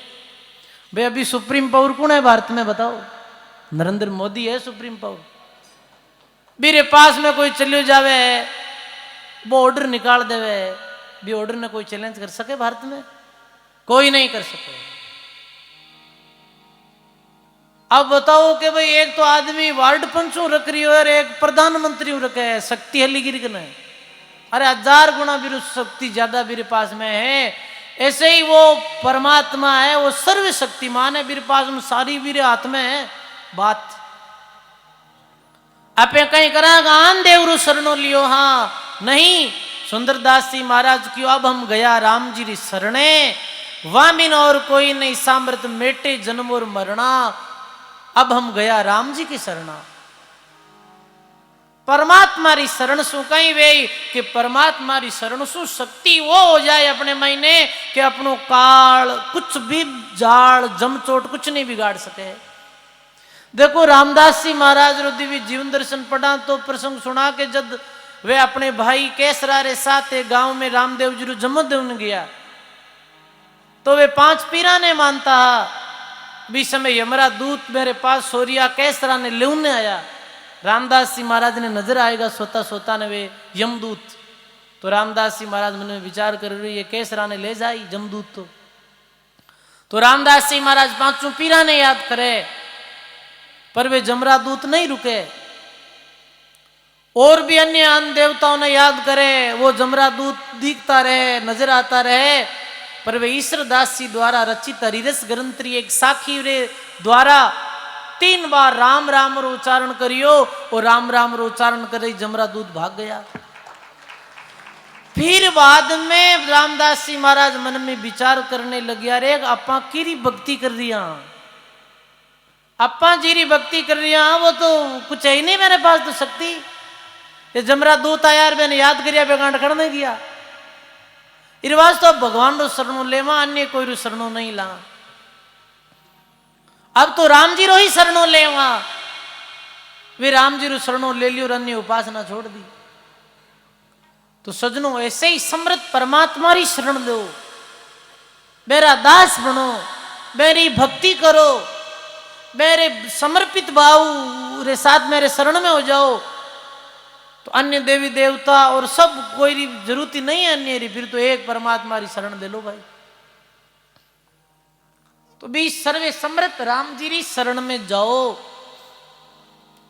बे अभी सुप्रीम पावर कौन है भारत में? बताओ। नरेंद्र मोदी है सुप्रीम पावर। मेरे पास में कोई चलियो जावे है, वो ऑर्डर निकाल देवे। भी ऑर्डर ने कोई चैलेंज कर सके भारत में? कोई नहीं कर सके। अब बताओ कि भाई एक तो आदमी वार्ड पंचों रख रही हो और एक प्रधानमंत्री रखे है। शक्ति है गिरी के नहीं। अरे 1000 गुना भी शक्ति ज्यादा मेरे पास में है। ऐसे ही वो परमात्मा है, वो सर्वशक्तिमान है। मेरे पास में सारी वीर हाथ में है। बात आपे कहीं करा आन देवरु शरणो लियो। हाँ नहीं, सुंदरदास जी महाराज की अब हम गया राम जी री शरणे। वामिन और कोई नहीं, सामृत मेटे जन्म और मरना। अब हम गया राम जी की शरणा। परमात्मा री शरण सु कहीं वे कि परमात्मा री शरण सु शक्ति वो हो जाए अपने महीने कि अपनो काल कुछ भी जाल जमचोट कुछ नहीं बिगाड़ सके। देखो रामदास जी महाराज रो दिव्य जीवन दर्शन पढ़ा तो प्रसंग सुना के जब वे अपने भाई केसरा रे साथ गांव में रामदेव जी रो जमोदेव गया तो वे 5 पीरा ने मानता भी समय हमारा दूत मेरे पास सोरिया केसरा ने लेने आया। रामदास जी महाराज ने नजर आएगा सोता सोता ने वे यमदूत। तो रामदास जी महाराज मन में विचार कर रही ये केसरा ने ले जाई जमदूत। तो रामदास जी महाराज 5 पीरा ने याद करे पर वे जमरा दूत नहीं रुके। और भी अन्य अन्य देवताओं ने याद करे वो जमरा दूत दिखता रहे नजर आता रहे पर वे ईश्वर दास जी द्वारा रचित हरिरस ग्रंथ एक साखी रे द्वारा 3 बार राम राम रो उच्चारण करियो और राम राम रो उच्चारण करे जमरा दूत भाग गया। फिर बाद में रामदास जी महाराज मन में विचार करने लगे रे आपा किरी भक्ति कर रिया आपा जीरी भक्ति कर रिया वो तो कुछ है ही नहीं मेरे पास तो शक्ति। ये जमरा दूत आया मैंने याद करिया बेगांड करने गया इरवाज तो भगवान रो शरणों लेवा अन्य कोई रो शरणों नहीं ला। अब तो राम जी रो ही शरणों लेवा वे राम जी रो शरणों ले लियो और अन्य उपासना छोड़ दी। तो सजनों ऐसे ही समृद्ध परमात्मा री शरण लो मेरा दास बनो मेरी भक्ति करो मेरे समर्पित भाव रे साथ मेरे शरण में हो जाओ तो अन्य देवी देवता और सब कोई जरूरत ही नहीं है अन्य री फिर तो एक परमात्मा री शरण दे लो भाई। तो भी सर्वे समृद्ध राम जी री शरण में जाओ।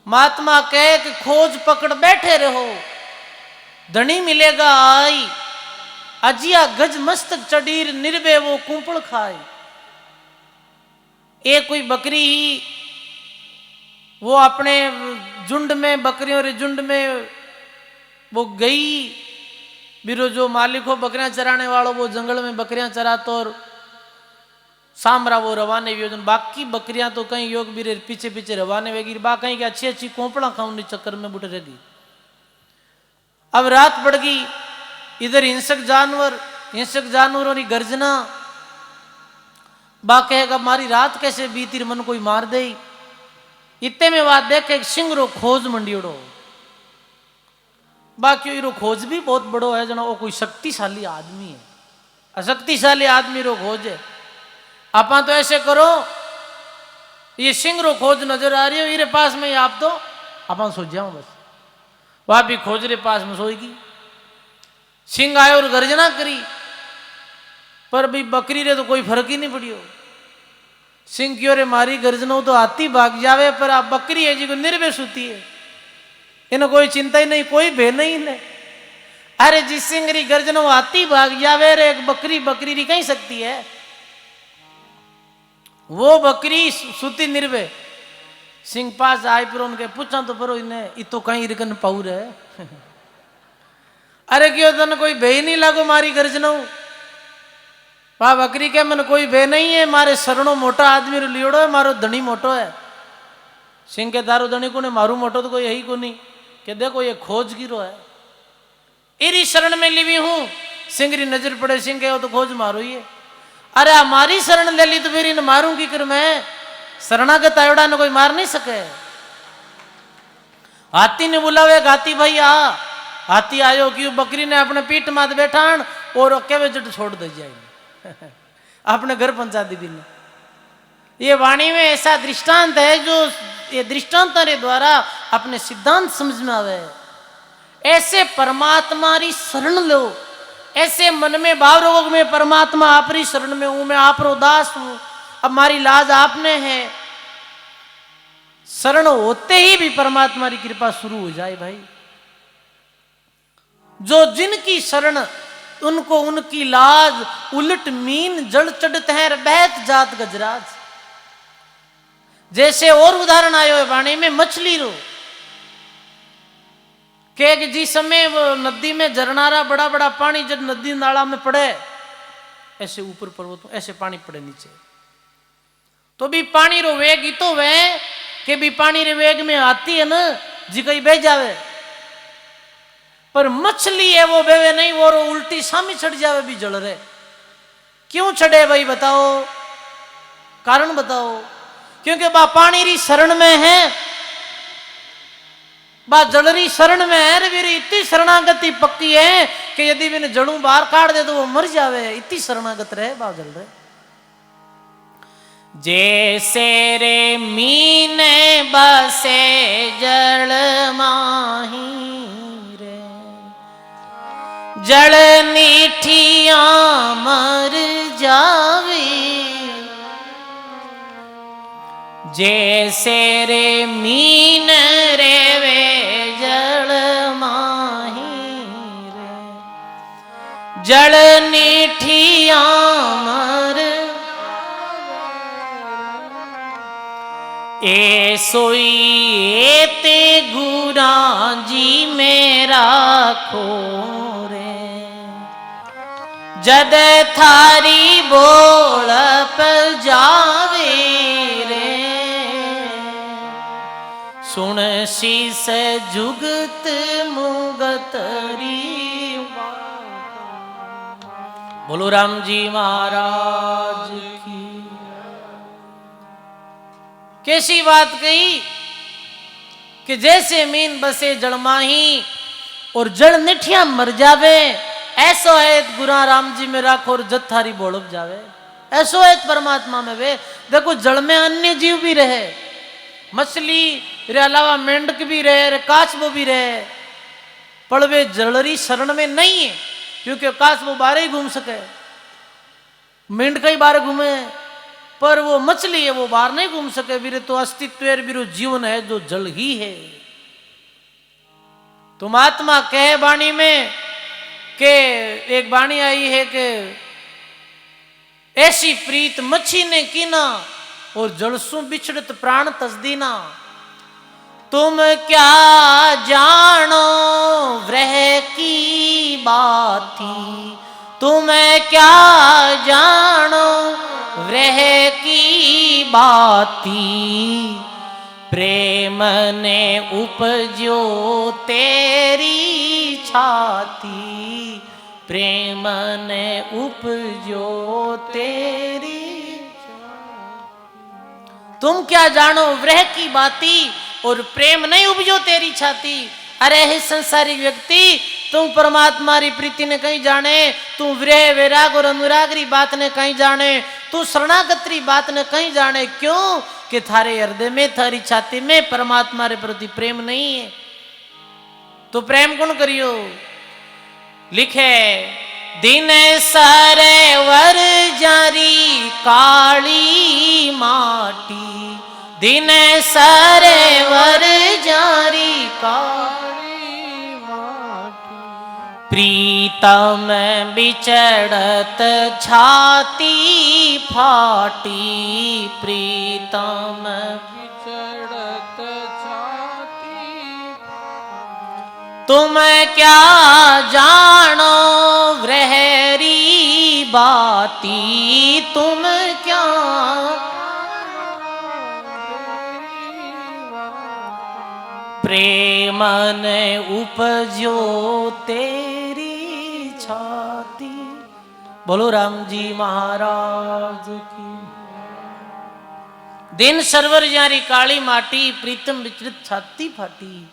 महात्मा कहे कि खोज पकड़ बैठे रहो धनी मिलेगा आई अजिया गज मस्तक चढ़ीर निर्भय वो कुंपड़ खाए। एक कोई बकरी ही वो अपने झुंड में बकरियों रे झुंड में वो गई बिरो जो मालिक हो बकरियां चराने वालों वो जंगल में बकरियां चरातो और सामरा वो रवाने योजन बाकी बकरियां तो कहीं योग बीरे पीछे पीछे रवाने वेगी बा कहीं की अच्छी अच्छी कोंपड़ा खाऊंगी चक्कर में बुट रहेगी। अब रात पड़ गई इधर हिंसक जानवरों की गर्जना बा कहेगा मारी रात कैसे बीती मन कोई मार दे। इतने में बात देखे सिंह रो खोज मंडियोड़ो बाकी रो खोज भी बहुत बड़ो है जना वो कोई शक्तिशाली आदमी है अशक्तिशाली आदमी रो खोज है। आपा तो ऐसे करो ये सिंह रो खोज नजर आ रही है इरे पास में आप तो आपा सो जाओ बस वहां भी खोज रे पास में सोएगी। सिंह आयो और गर्जना करी पर भी बकरी रे तो कोई फर्क ही नहीं पड़ियो। सिंह की ओर मारी गर्जनो तो हाथी भाग जावे पर आप बकरी है जी को निर्भय सुती है इन्हें कोई चिंता ही नहीं कोई भय नहीं है। अरे जी सिंह री गर्जनो हाथी भाग जावे रे एक बकरी री कहीं सकती है वो बकरी सुती निर्भय। सिंह पास आए पर उनके पूछा तो परो इन्हें इतो कहीं रिकन पाउर है अरे क्यों तन कोई भय नहीं लागो मारी गर्जनो वहा बकरी के मन कोई भय नहीं है मारे शरणों मोटा आदमी लियोड़ो है मारो धनी मोटो है। सिंह के दारू धनी को ने मारू मोटो तो कोई यही को नहीं कि देखो ये खोज गिरो है इरी शरण में लिवी हूं। सिंह री नजर पड़े सिंह के तो खोज मारो ये अरे हमारी शरण ले ली तो फिर इन मारूंगी कर मैं शरणागत आयोड़ा ने कोई मार नहीं सके। हाथी ने बुलावे हाथी भाई आ हाथी आयो क्यों बकरी ने अपने पीठ मात बैठान और अकेले जट छोड़ दे जाए अपने घर पहुंचा दी बिन। ये वाणी में ऐसा दृष्टांत है जो ये दृष्टांत रे द्वारा अपने सिद्धांत समझ में आवे। ऐसे परमात्मा री शरण लो ऐसे मन में भाव रोग में परमात्मा आप री शरण में हूं मैं आप रो दास हूं अब मारी लाज आपने है। शरण होते ही भी परमात्मा की कृपा शुरू हो जाए भाई। जो जिनकी शरण उनको उनकी लाज उलट मीन जड़ चढ़ते हैं बहत जात गजराज। जैसे और उदाहरण आयो है वाणी में मछली रो के जिस समय वो नदी में झरनारा बड़ा बड़ा पानी जब नदी नाला में पड़े ऐसे ऊपर पर्वतों ऐसे पानी पड़े नीचे तो भी पानी रो वेग ही तो वह कि भी पानी रे वेग में आती है ना जी कहीं बह जावे पर मछली है वो बेवे नहीं, वो उल्टी सामी चढ़ जावे भी जल रहे। क्यों चढ़े भाई बताओ, कारण बताओ। क्योंकि बा पानी री शरण में है, बा जलरी शरण में है रे वीर। इतनी शरणागति पक्की है कि यदि बिन जड़ू बाहर काट दे तो वो मर जावे, इतनी शरणागत रहे बा जल रहे। जैसे रे मीने बसे जल माही रे, जल नीठिया मर जावे। जैसे रे मीन रे वे जल माही रे, जल नीठिया मर। ए सोई एते गुरा जी मेरा खोरे, जद थारी बोल पर जावे रे। सुन शीस जुगत मुगतरी। बोलो राम जी महाराज की। कैसी बात कही कि जैसे मीन बसे जलमाही और जड़ निठिया मर जावे, ऐसो है गुरा राम जी में राखो और जद थारी बोलब जावे। ऐसो है परमात्मा में वे। देखो जल में अन्य जीव भी रहे, मछली रे अलावा मेंढक भी रहे रे, काचबो भी रहे, पर वे जलरी शरण में नहीं है। क्योंकि काचबो बाहर ही घूम सके, मेंढक ही बाहर घूमे, पर वो मछली है वो बाहर नहीं घूम सके। वीर तो अस्तित्व वीरो जीवन है जो जल ही है। तुम आत्मा कहे वाणी में के एक वाणी आई है कि ऐसी प्रीत मच्छी ने कीना और जलसु बिछड़त प्राण तस्दीना। तुम क्या जानो वह की बाती, तुम्हें क्या जानो वह की बाती। प्रेम ने उपजो तेरी छाती, प्रेम ने उपजो तेरी छाती। तुम क्या जानो वह की बाती और प्रेम नहीं उपजो तेरी छाती। अरे हे संसारिक व्यक्ति, तुम परमात्मा री प्रीति ने कहीं जाने, तू विरह वैराग और अनुराग री बात ने कहीं जाने, तू शरणागत री बात ने कहीं जाने। क्यों कि थारे हृदय में थारी छाती में परमात्मा रे प्रति प्रेम नहीं है। तो प्रेम कौन करियो। लिखे दिन सरवर जारी काली माटी, दिन सरवर जारी काली माटी। प्रीतम बिछड़त छाती फाटी, प्रीतम बिछड़त छाती। तुम क्या जानो वहरी बाती, तुम क्या प्रेम ने उपजो तेरी छाती। बोलो राम जी महाराज की। दिन सरवर जारी काली माटी, प्रीतम विचलित छाती फाटी।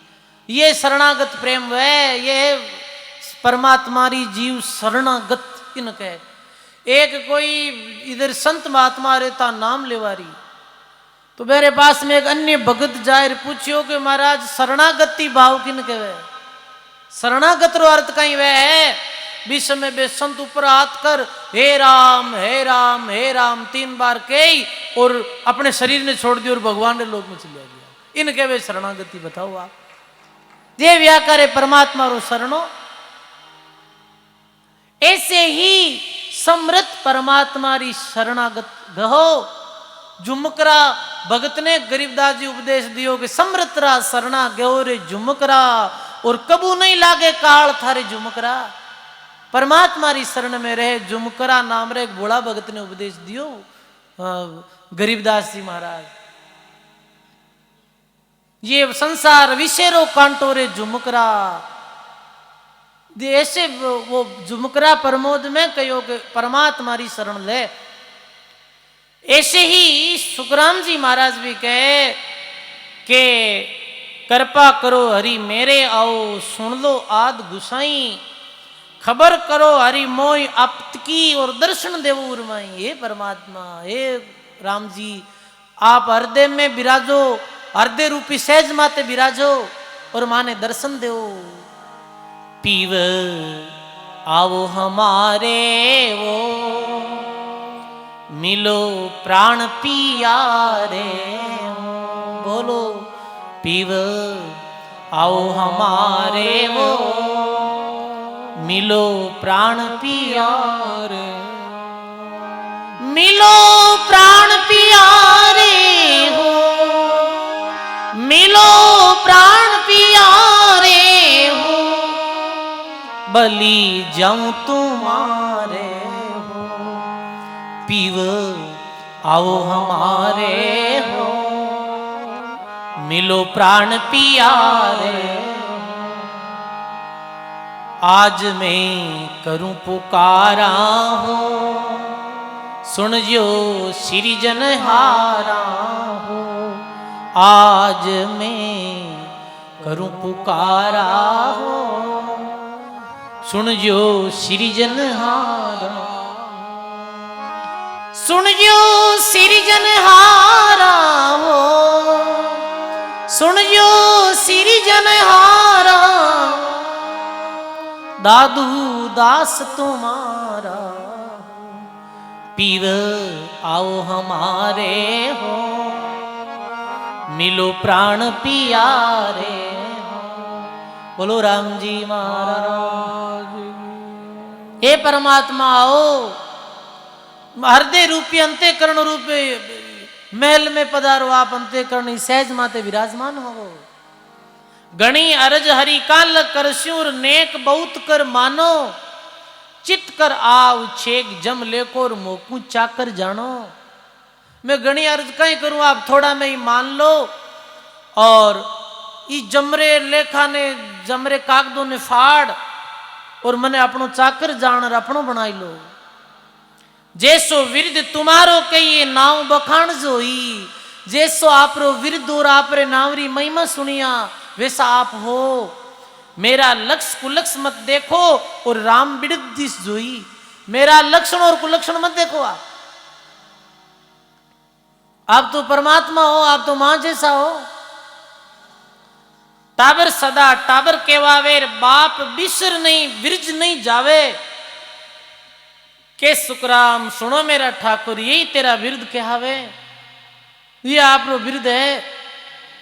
ये शरणागत प्रेम है, ये परमात्मा री जीव शरणागत किन कहे। एक कोई इधर संत महात्मा रहता नाम लेवारी, तो मेरे पास में एक अन्य भगत जाहिर पूछियो कि महाराज शरणागति भाव किन कहे। शरणागत रो अर्थ कहीं वह है विश्व में बे संत ऊपर हाथ कर हे राम हे राम हे राम 3 बार कही और अपने शरीर ने छोड़ दिया और भगवान ने लोक में चलिया गया। इनके वे शरणागति बताओ आप। ये व्याकार है परमात्मा रो शरणो। ऐसे ही समृत परमात्मा री शरणागत गहो। झुमकरा भगत ने गरीबदास जी उपदेश दियो कि समृतरा शरणा गयो रे झुमकरा, और कबू नहीं लागे काल थारे झुमकरा। परमात्मा री शरण में रहे झुमकरा नाम रे एक बूढ़ा भगत ने उपदेश दियो गरीबदास जी महाराज। ये संसार विशेरो कांटो रे झुमकरा, ऐसे वो झुमकरा प्रमोद में कहो कि परमात्मा री शरण ले। ऐसे ही सुखराम जी महाराज भी कहे कि कृपा करो हरि मेरे आओ, सुन लो आद गुसाई, खबर करो हरि मोय आप्त की और दर्शन देवो उर्माई। हे परमात्मा, हे राम जी, आप हृदय में विराजो, हृदय रूपी सहज माते विराजो और माने दर्शन दो। पीव आओ हमारे वो, मिलो प्राण पियारे। बोलो पीव आओ हमारे वो, मिलो प्राण पियारे। मिलो प्राण पियारे हो, मिलो प्राण पियारे हो, बलि जाऊं तुम्हारे हो। पीव आओ हमारे हो, मिलो प्राण पियारे। आज मैं करूं पुकारा हो, सुन जो सिरजन हारा हो। आज मैं करूं पुकारा हो, सुन जो सिरजन हारा। सुन जो सिरजन हारा हो, सुन जो सिरजन हारा। दादू दास तुम्हारा, पीव आओ हमारे हो, मिलो प्राण पियारे हो। बोलो राम जी महाराज। हे परमात्मा आओ, हृदय रूपी अंत्यकरण रूपे महल में पधारो, आप अंत्यकरण सहज माते विराजमान हो। गणी अरज हरि काल करस्यूर, नेक बहुत कर मानो, चित कर आव छेक जम लेकोर मोकू चाकर जानो। मैं गणी अर्ज कहीं करूं, आप थोड़ा में ही मान लो और ई जमरे लेखा ने जमरे कागदों ने फाड़ और मने अपनो चाकर जान और अपनो बनाई लो। जैसो विरद तुम्हारो कहिए नाव बखान जोई, जैसो आपरो विरद और आपरे नावरी महिमा सुनिया वैसा आप हो। मेरा लक्ष्य कुलक्ष्य मत देखो और राम बिड़द दिस जोई। मेरा लक्षण और कुलक्षण मत देखो। आप तो परमात्मा हो, आप तो मां जैसा हो। टाबर सदा टाबर केवावेर, बाप बिसर नहीं विरज नहीं जावे। के सुखराम सुनो मेरा ठाकुर, यही तेरा विरुद्ध कहावे। ये आप रो विरुद्ध है,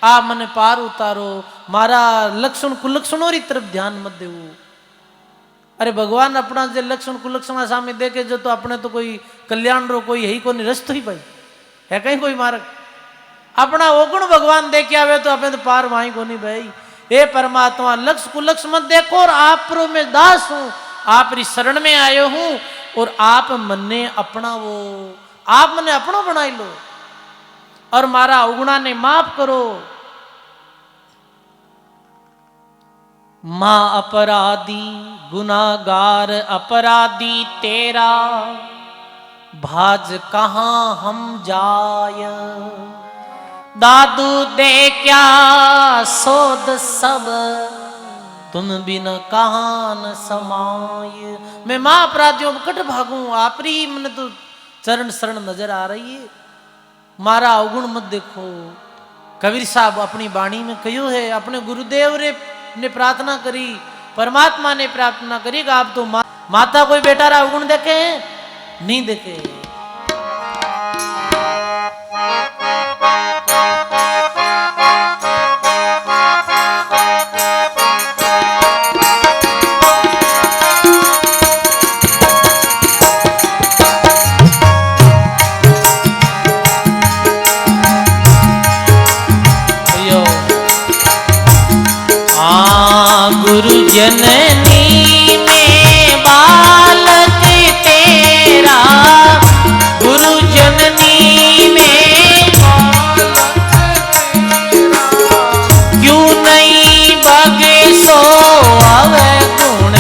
आप मने पार उतारो। मारा लक्षण कुलक्षणों री तरफ ध्यान मत देव। अरे भगवान अपना जे लक्षण कुलक्षण सामने देखे जो तो अपने तो कोई कल्याण रो कोई है को नहीं रस्त ही भाई है कहीं कोई मार्ग। अपना ओगुण भगवान देखे आवे तो अपने तो पार वहीं को नहीं भाई। हे परमात्मा लक्ष्य कुलक्ष मत देखो और आप रो में दास हूं, आप री शरण में आयो हूं और आप मन्ने अपना वो आप मने अपनो बनाई लो और मारा उगुणा ने माफ करो। मां अपराधी गुनागार अपराधी तेरा, भाज कहां हम जाय। दादू दे क्या सोद सब, तुम बिन कहां न समाय। मैं मां अपराधियों कट भागूं, आपरी मन तो चरण शरण नजर आ रही है। मारा अवगुण मत देखो। कबीर साहब अपनी वाणी में कहो है, अपने गुरुदेव ने प्रार्थना करी, परमात्मा ने प्रार्थना करी कि आप तो माता कोई बेटा रा अवगुण देखे नहीं देखे। गुरु जननी में बालक तेरा, गुरु जननी में क्यों नहीं बगे सो अवे गुण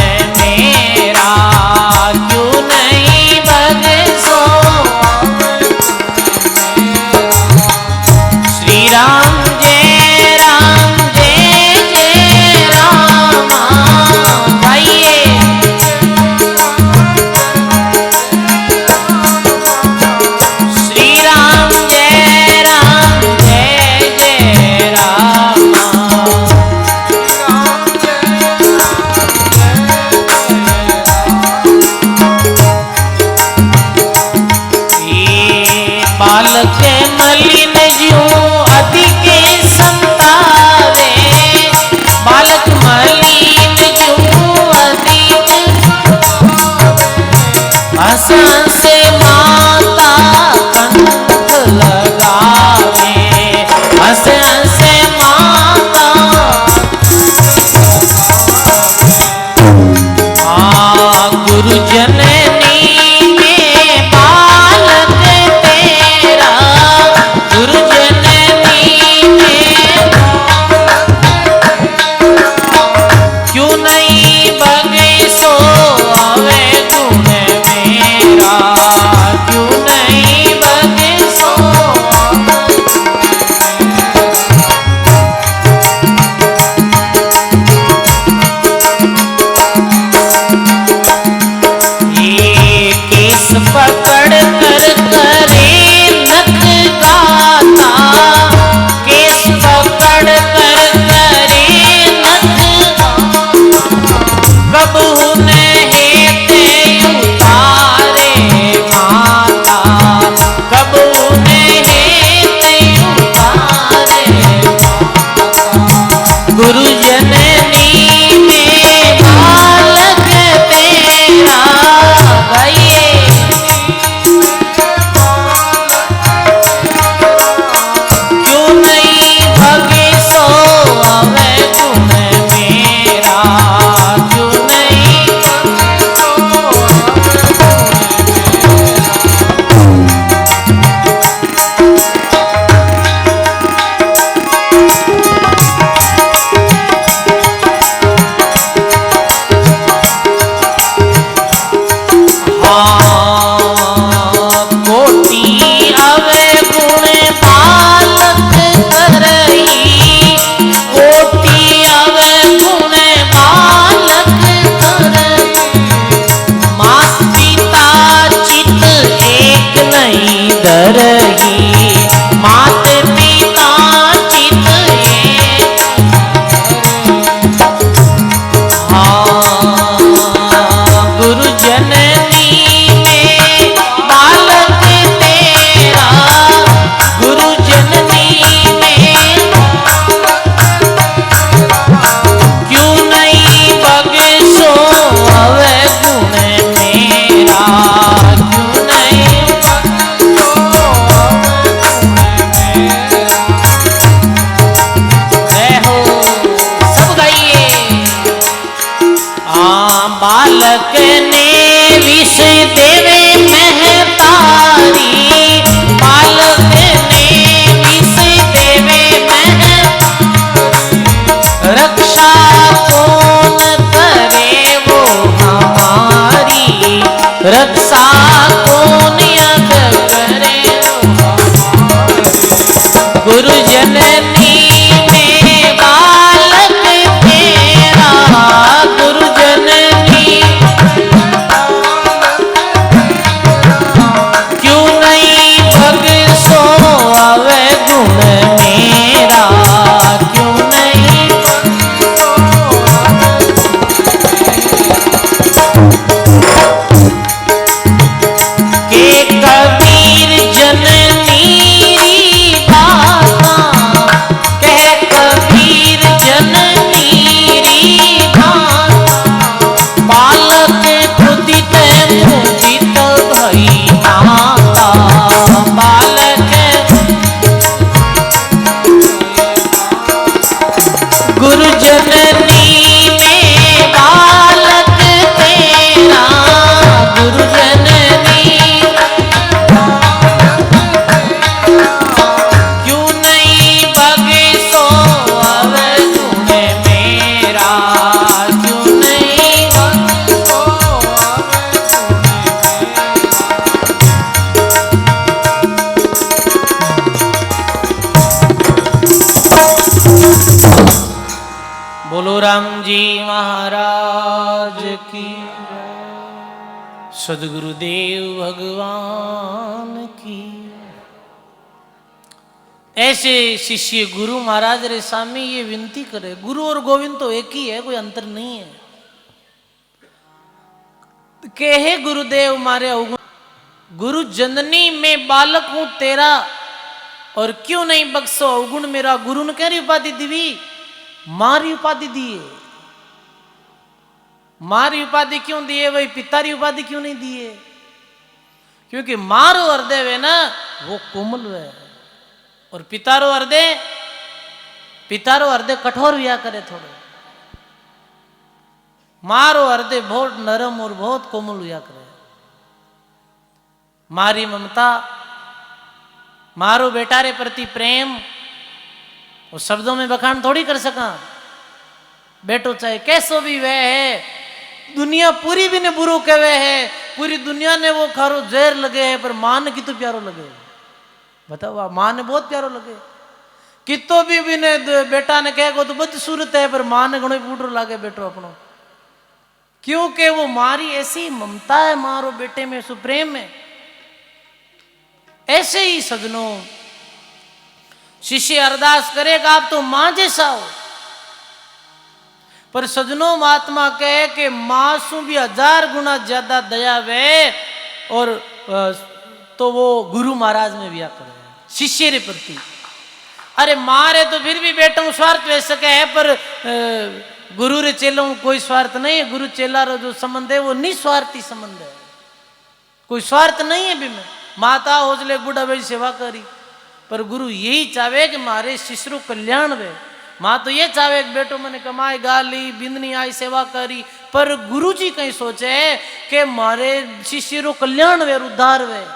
विष देवे महतारी बालक ने विष देवे रक्षा कौन करे वो हमारी रक्षा कौन यद करे गुरु जननी में बालक तेरा गुरु जननी क्यों नहीं भगसो अवे गुण मेरा क्यों नहीं के कबीर जननी गुरु जननी में बालक तेरा गुरु जननी क्यों नहीं बगसो अवे गुण मेरा क्यों नहीं बगसो बोलो राम जी महाराज की सदगुरुदेव भगवान की। ऐसे शिष्य गुरु महाराज रे सामने ये विनती करे, गुरु और गोविंद तो एक ही है, कोई अंतर नहीं है। कहे गुरुदेव मारे अवगुण गुरु जननी में बालक हूं तेरा और क्यों नहीं बख्सो अवगुण मेरा। गुरु ने कह रही उपाधि दिवी मारी उपाधि दिए, मारी उपाधि क्यों दिए भाई, पितारी उपाधि क्यों नहीं दिए? क्योंकि मारो हृदय वे ना वो कोमल है और पितारो हृदय कठोर हुआ करे थोड़े। मारो हृदय बहुत नरम और बहुत कोमल हुआ करे। मारी ममता, मारो बेटारे प्रति प्रेम वो शब्दों में बखान थोड़ी कर सका। बेटो चाहे कैसो भी वह है, दुनिया पूरी भी ने बुरो कहे है, पूरी दुनिया ने वो खारो जहर लगे है, पर मां ने कितो प्यारो लगे। बताओ, मां ने बहुत प्यारो लगे। कितो भी ने बेटा ने कहे तो बदसूरत है, पर मां ने घणो फूटरो लागे बेटो अपनो। क्योंकि वो मारी ऐसी ममता है, मारो बेटे में सुप्रेम है। ऐसे ही सजनों शिष्य अरदास करेगा आप तो मां जैसा हो, पर सजनों महात्मा कहे कि मां सु भी 1000 गुना ज्यादा दया वे और तो वो गुरु महाराज में भी करे शिष्य रे प्रति। अरे मारे तो फिर भी बेटों स्वार्थ वे सके है, पर गुरु रे चेलों कोई स्वार्थ नहीं है। गुरु चेला रो जो संबंध है वो निस्वार्थी संबंध है, कोई स्वार्थ नहीं है भी में। माता होजले बुढ़ा भाई सेवा करी, पर गुरु यही चाहे कि मारे शिष्य कल्याण वे। माँ तो ये चाहे कि बेटो मैंने कमाई गाली बिंदनी आई सेवा करी, पर गुरु जी कहीं सोचे कि मारे शिष्य रो कल्याण वे उद्धार वे,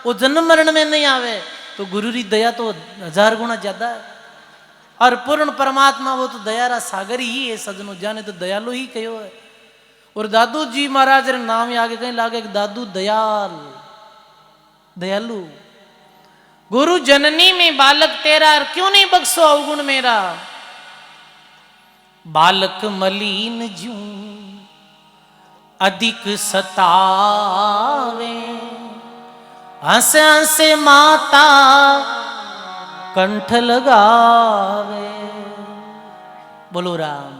वो जन्म मरण में नहीं आवे। तो गुरु री दया तो 1000 गुना ज्यादा है। और पूर्ण परमात्मा वो तो दयारा सागर ही है सजनों, जाने तो दयालु ही कहो है। और दादू जी महाराज रे नाम ही आगे कहीं लागे दादू दयाल दयालु। गुरु जननी में बालक तेरा क्यों नहीं बख्सो अवगुण मेरा। बालक मलिन जू अधिक सतावे, हंस हंस माता कंठ लगावे। बोलो राम।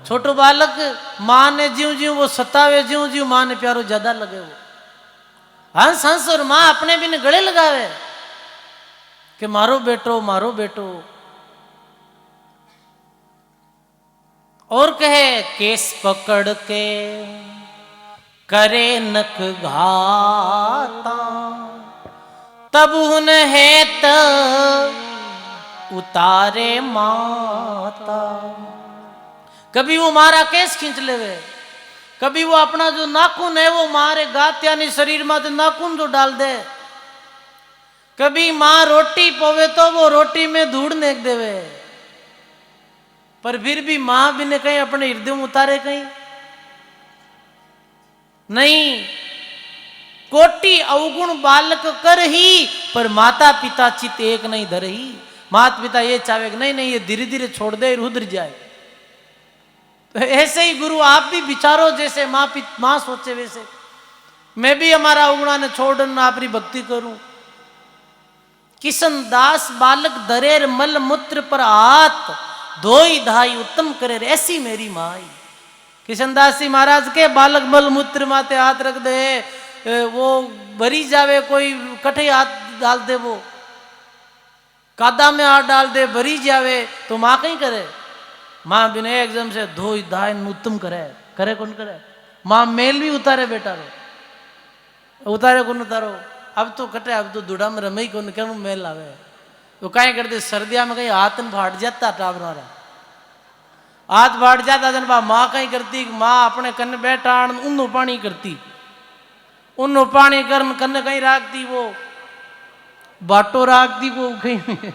छोटो बालक मां ने ज्यों ज्यों वो सतावे, ज्यों ज्यों मां ने प्यारो ज्यादा लगे। वो हंस हंस और मां अपने भी ने गले लगावे कि मारो बेटो मारो बेटो। और कहे केस पकड़ के करे नख घाता, तब हुन है त उतारे माता। कभी वो मारा केस खींच लेवे, कभी वो अपना जो नाखून है वो मारे गात यानी शरीर में तो नाखून जो डाल दे, कभी माँ रोटी पोवे तो वो रोटी में धूड़ नेक देवे, पर फिर भी माँ भी ने कहीं अपने हृदय में उतारे कहीं नहीं। कोटि अवगुण बालक कर ही, पर माता पिता चित एक नहीं धर ही। माता पिता ये चाहे कि नहीं नहीं ये धीरे धीरे छोड़ दे उधर जाए। तो ऐसे ही गुरु आप भी विचारो, जैसे माँ सोचे वैसे मैं भी हमारा अवगुणा ने छोड़ अपनी भक्ति करूं। किशन दास बालक दरेर मल मूत्र पर हाथ धोई धाई उत्तम करे, ऐसी मेरी माँ आई। किशन दास जी महाराज के बालक मल मूत्र माते हाथ रख दे, वो भरी जावे, कोई कठे हाथ डाल दे, वो कादा में हाथ डाल दे भरी जावे, तो माँ कहीं करे? माँ बिना एकदम से धोई धाई उत्तम करे, करे कौन करे? माँ मेल भी उतारे बेटा रो, उतारे कौन उतारो? अब तो कटे, अब तो दुड़ा में रमई कौन क्या मेल आवे। तो कहीं करते सर्दिया में कहीं हाथ फाट जाता टाबरा, हाथ फाट जाता जन बा माँ कहीं करती, माँ अपने कन्न बैठा उन्नो पानी करती, उन्नो पानी कर कन्न कहीं राखती, वो बाटो राखती, वो कहीं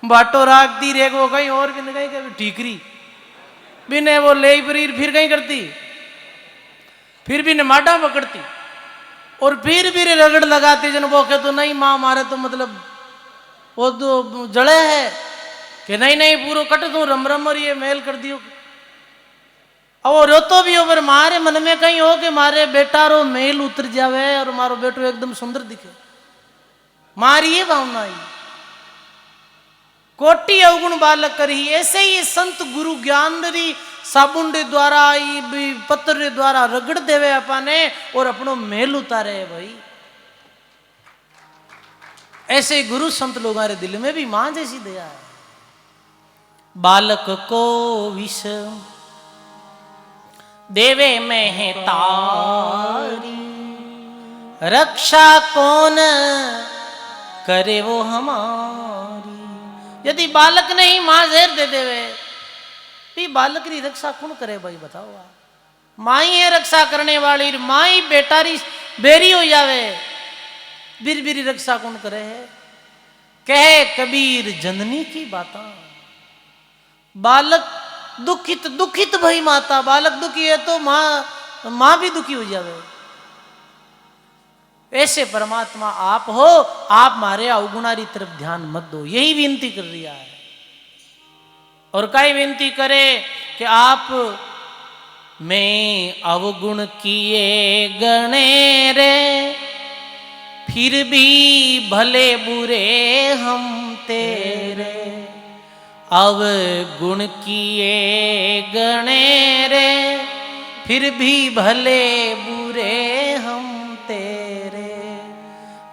बाटो राखती रे, वो कहीं और भी कहीं कहीं ठीकरी बिने वो ले फिर कहीं करती, फिर भी ने माडा पकड़ती और फिर भी रगड़ लगाती जन। वो कहे तो नहीं माँ मारे तो मतलब वो तो जड़े है कि नहीं नहीं पूरा कट दूं रम रम और ये मेल कर दियो। अब वो रोतो भी हो, पर मारे मन में कहीं हो कि मारे बेटा रो मेल उतर जावे और मारो बेटो एकदम सुंदर दिखे, मारी ये भावना आई। कोटि अवगुण बालक करी, ऐसे ही संत गुरु ज्ञानरी साबुंडे द्वारा पत्र द्वारा रगड़ देवे अपने और अपनो मेल उतारे है भाई। ऐसे गुरु संत लोगों रे दिल में भी मां जैसी दया है। बालक को विष देवे में है तारी, रक्षा कौन करे वो हमारी। यदि बालक ने ही मां जहर दे देवे तो बालक की रक्षा कौन करे भाई बताओ? माँ ही है रक्षा करने वाली, माँ ही बेटारी बेरी हो जावे, बीर बीरी रक्षा कौन करे है? कहे कबीर जननी की बाता, बालक दुखित दुखित भई माता, बालक दुखी है तो माँ भी दुखी हो जावे। ऐसे परमात्मा आप हो, आप मारे अवगुणारी तरफ ध्यान मत दो, यही विनती कर रही है। और कई विनती करे कि आप मैं अवगुण किए गणे रे, फिर भी भले बुरे हम तेरे। अवगुण किए गणे रे, फिर भी भले बुरे हम तेरे।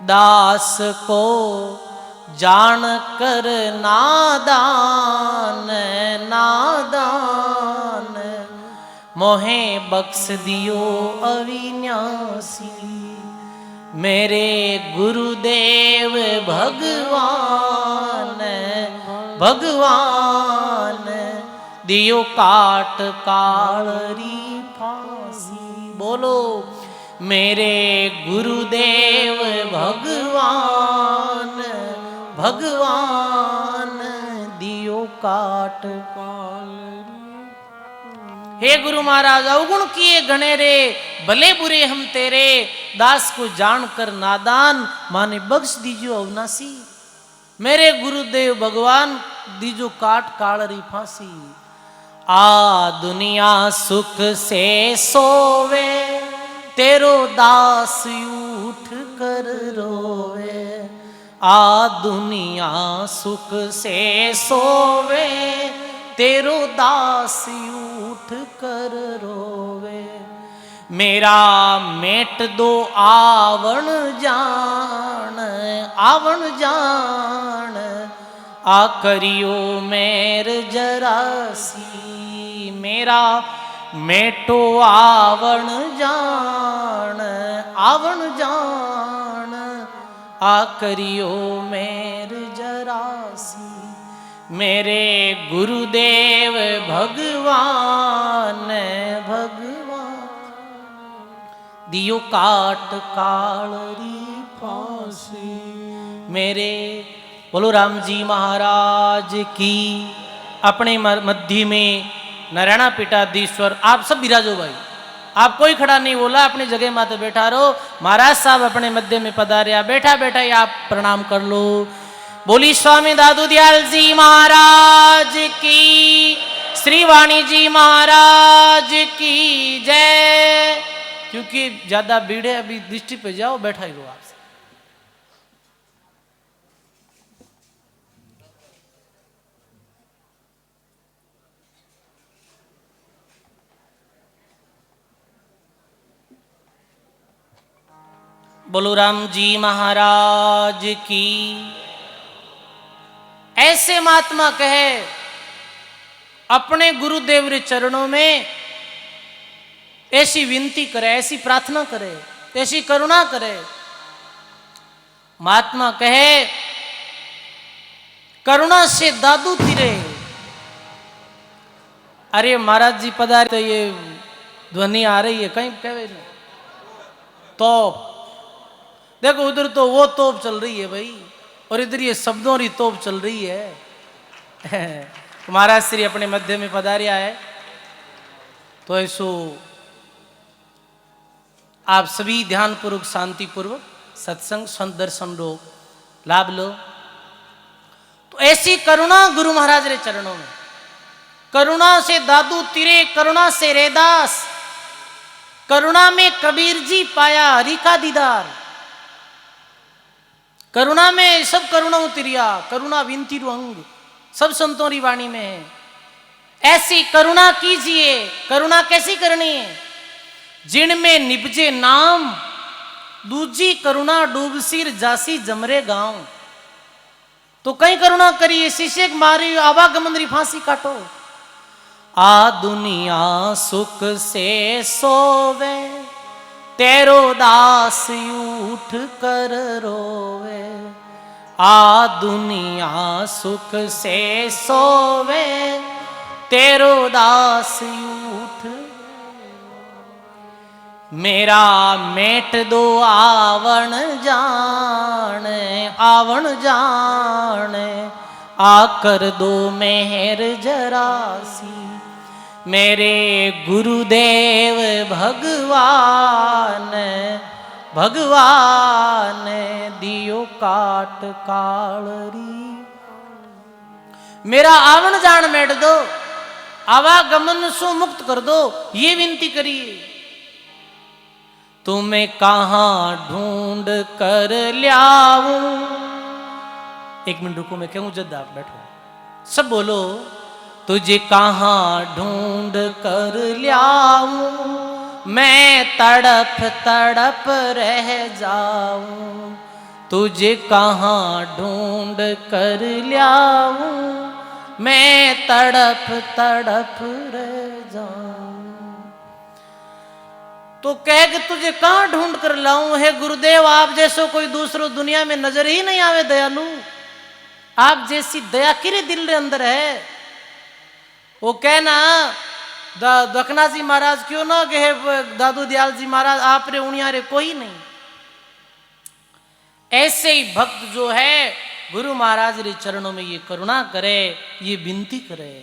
दास को जान कर नादान नादान, मोहे बख्श दियो अविनाशी। मेरे गुरुदेव भगवान भगवान, दियो काट कालरी फांसी। बोलो मेरे गुरुदेव भगवान भगवान, दियो काट कालरी। हे गुरु महाराज अवगुण किए गणे रे, भले बुरे हम तेरे। दास को जान कर नादान, माने बख्श दीजियो अविनाशी। मेरे गुरुदेव भगवान दीजो काट कालरी फांसी। आ दुनिया सुख से सोवे, तेरो दास उठ कर रोवे। आ दुनिया सुख से सोवे, तेरो दास उठ कर रोवे। मेरा मेट दो आवण जान आवण जान, आ करियो मेर जरासी। मेरा मेटो आवण जान आवण जान, आ करियो मेर जरासी। मेरे गुरुदेव भगवान भगवान दियो काट कालरी फांसी। मेरे बोलो राम जी महाराज की। अपने मध्य में नारायणा पीठाधीश्वर आप सब विराजो भाई, आप कोई खड़ा नहीं बोला, अपनी जगह माते बैठा रहो। महाराज साहब अपने मध्य में पधारिया, बैठा बैठा ही आप प्रणाम कर लो। बोली स्वामी दादू दयाल जी महाराज की, श्री वाणी जी महाराज की जय। क्योंकि ज्यादा भीड़ है, अभी दृष्टि पे जाओ, बैठा ही रहो आप। बोलो राम जी महाराज की। ऐसे महात्मा कहे अपने गुरुदेव रे चरणों में ऐसी विनती करे, ऐसी प्रार्थना करे, ऐसी करुणा करे। महात्मा कहे करुणा से दादू तिरे। अरे महाराज जी पधारे तो ये ध्वनि आ रही है कहीं कहे तोप। देखो उधर तो वो तोप चल रही है भाई, और इधर ये शब्दों की तोप चल रही है। महाराज श्री अपने मध्य में पधारिया है, तो ऐसो आप सभी ध्यान पूर्वक शांति पूर्वक सत्संग संत दर्शन लो, लाभ लो। तो ऐसी करुणा गुरु महाराज रे चरणों में, करुणा से दादू तिरे, करुणा से रेदास, करुणा में कबीर जी पाया हरि का दीदार। करुणा में सब करुणा उतरिया, करुणा विनती रु अंग सब संतों की वाणी में है। ऐसी करुणा कीजिए। करुणा कैसी करनी है? जिनमें निपजे नाम, दूजी करुणा डूबसीर जासी जमरे गांव। तो कई करुणा करिए, शिष्य मारी आवागमन री फांसी काटो। आ दुनिया सुख से सोवे, तेरो दास उठ कर रोवे। आ दुनिया सुख से सोवे, तेरो दास उठ। मेरा मेट दो आवण जान, आवण जान, आकर दो मेहर जरासी। मेरे गुरुदेव भगवान भगवान दियो काट कालरी। मेरा आवण जान मेट दो, आवागमन से मुक्त कर दो, ये विनती करिए। तुम्हें कहां ढूंढ कर ल्याऊं। एक मिनट रुको, मैं कहूं जद आप बैठो, सब बोलो। तुझे कहां ढूंढ कर ल्याऊं, मैं तड़प तड़प रह जाऊं। तुझे कहां ढूंढ कर ल्याऊं, मैं तड़प तड़प रह जाऊं। तो कह कि तुझे कहां ढूंढ कर लाऊं, है गुरुदेव आप जैसो कोई दूसरो दुनिया में नजर ही नहीं आवे दयालु। आप जैसी दया किरे दिल के अंदर है। वो कहना दखना जी महाराज क्यों ना कहे दादू दयाल जी महाराज आप रे उनिया रे कोई नहीं। ऐसे ही भक्त जो है गुरु महाराज रे चरणों में ये करुणा करे, ये विनती करे।